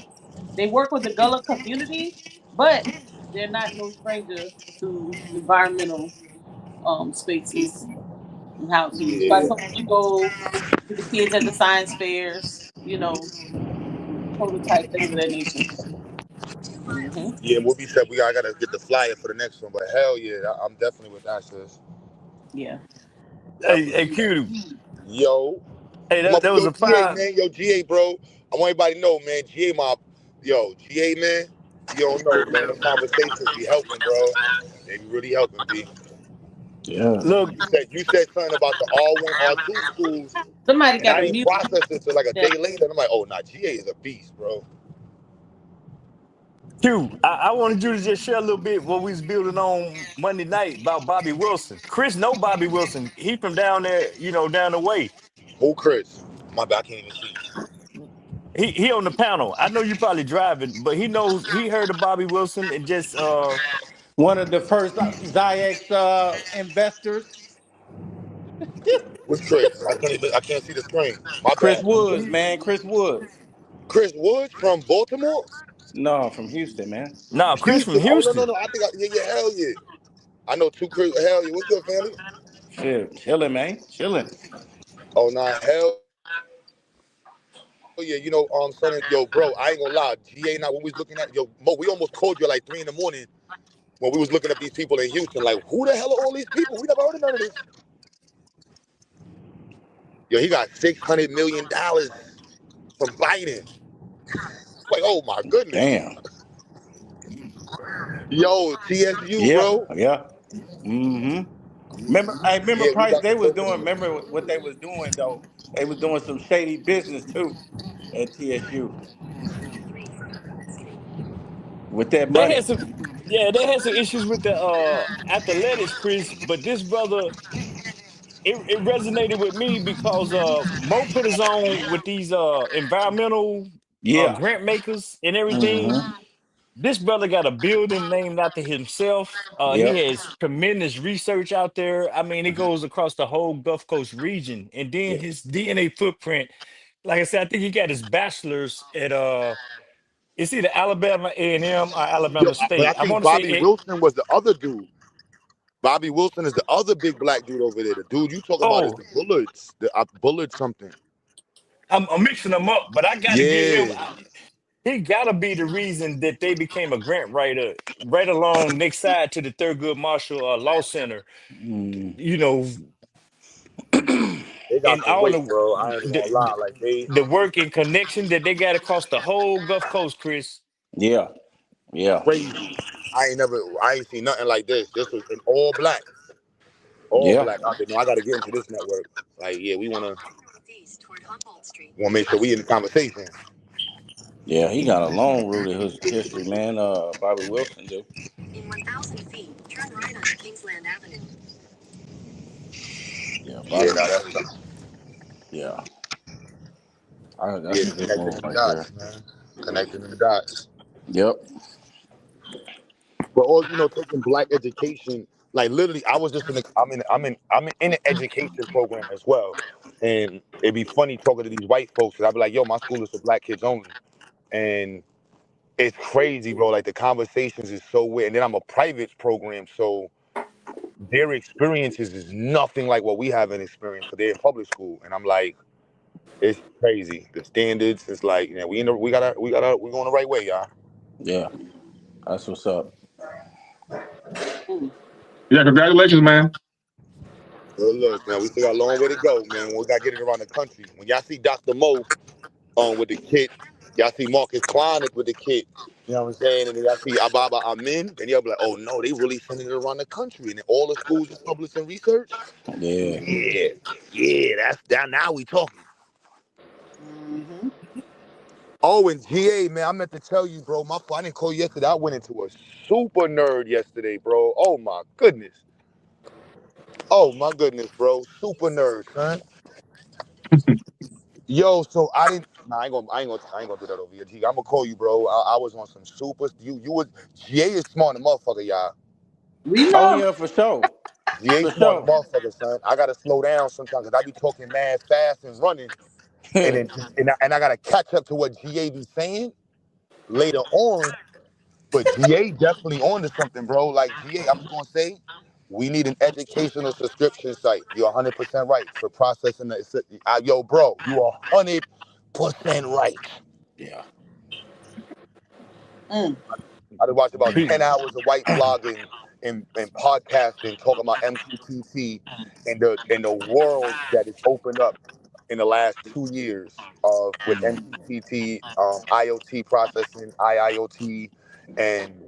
They work with the Gullah community, but they're not no stranger to environmental spaces and how to. So I Yeah. told them to go to the kids at the science fairs, you know, prototype things of that nature. Hmm. Yeah, what we said, I gotta get the flyer for the next one, but hell yeah, I'm definitely with that, sis. Yeah. Hey, Definitely. Q. Yo, Hey, my, that was yo, a GA, fine. man, yo, GA, bro. I want everybody to know, man, GA, man, you don't know, man, the conversations be helping, bro. They be really helping, B. Yeah. Look, You said something about the R1, R2 schools, Somebody and got I a didn't mute. process it till like a Yeah. day later, and I'm like, oh, nah, GA is a beast, bro. Q, I wanted you to just share a little bit what we was building on Monday night about Bobby Wilson. Chris know Bobby Wilson. He from down there, down the way. Who, Chris? My bad, I can't even see. He on the panel. I know you probably driving, but he heard of Bobby Wilson and just One of the first Zyx investors, What's Chris? I can't see the screen. My Chris bad. Woods, man. Chris Woods. Chris Woods from Baltimore? No, from Houston, man. nah, Chris from Houston. Oh, no, no, Houston. no. Yeah, hell yeah. I know two Chris. Hell yeah. What's good, family? Shit, chilling, man. Chilling. Oh, nah, hell yeah. Son, yo, bro, I ain't gonna lie. GA and I, when we was looking at, yo, Mo, we almost called you at like 3 in the morning when we was looking up these people in Houston. Like, who the hell are all these people? We never heard of none of this. Yo, he got $600 million from Biden. Like, oh my goodness. Damn. Yo, TSU, Yeah, bro. yeah. Mm-hmm. I remember Yeah, we Price. got the They was doing. token. Remember what they was doing though. They was doing some shady business too at TSU with that They had money. some they had some issues with the athletics, Chris, but this brother it resonated with me because Mo put us on with these environmental Yeah. grant makers and everything. Mm-hmm. This brother got a building named after himself. He Yep. has tremendous research out there. I mean, it goes across the whole Gulf Coast region. And then Yeah. his DNA footprint, like I said, I think he got his bachelor's at it's either Alabama A&M or Yo, Alabama but I State. I think want to say Bobby it. Wilson was the other dude. Bobby Wilson is the other big black dude over there. The dude you talking about is Oh, the Bullards. The Bullard something. I'm mixing them up, but I got to give him. Yeah. He got to be the reason that they became a grant writer right along next side to the Thurgood Marshall Law Center. Mm. You know, They got and some all weight, bro. I ain't gonna lie. the Like they the work and connection that they got across the whole Gulf Coast, Chris. Yeah. Yeah. crazy. I ain't seen nothing like this. This was an all black. All Yeah. black. I said, no, I gotta get into this network. Like, yeah, we wanna make sure we in the conversation. Yeah. He got a long rooted history, man. Bobby Wilson do. In 1,000 feet, turn right on Kingsland Avenue. Yeah. Yeah, Bobby. no, that's Yeah. yeah, That's a good connecting move them right there. dots, man. Connecting them dots. Yep. But all taking black education, like literally, I was just I'm in an education program as well, and it'd be funny talking to these white folks. Cause I'd be like, yo, my school is for black kids only, and it's crazy, bro. Like the conversations is so weird. And then I'm a private program, so their experiences is nothing like what we have in experience. Cause they're in public school, and I'm like, it's crazy. The standards is like, we going the right way, y'all. Yeah. That's what's up. Yeah, congratulations, man. Well, look, man, we still got a long way to go, man. We gotta get it around the country. When y'all see Dr. Mo with the kit, y'all see Marcus Klein with the kit. You know what I'm saying? And then y'all see Ababa Amin, then y'all be like, oh no, they really sending it around the country. And then all the schools is publishing research. Yeah. Yeah, that's that. Now we talking. Mm-hmm. Oh, and GA, man, I meant to tell you, bro. I didn't call you yesterday. I went into a super nerd yesterday, bro. Oh my goodness. Oh my goodness, bro. Super nerd, son. Yo, so I didn't. Nah, I ain't gonna do that over here. G, I'm gonna call you, bro. I was on some super. You was GA is smart, the motherfucker, y'all. We Oh know. yeah, for sure. GA For smart, the sure. motherfucker, son. I gotta slow down sometimes because I be talking mad fast and running, and I gotta catch up to what GA be saying later on. But GA definitely on to something, bro. Like GA, I'm just gonna say, we need an educational subscription site. You're 100% right for processing the. Yo, bro, you are 100% right. Yeah. Mm. I did watch about Pre- 10 hours of white blogging and podcasting talking about MQTT and the world that is opened up in the last 2 years of with MQTT, IoT processing, IIoT, and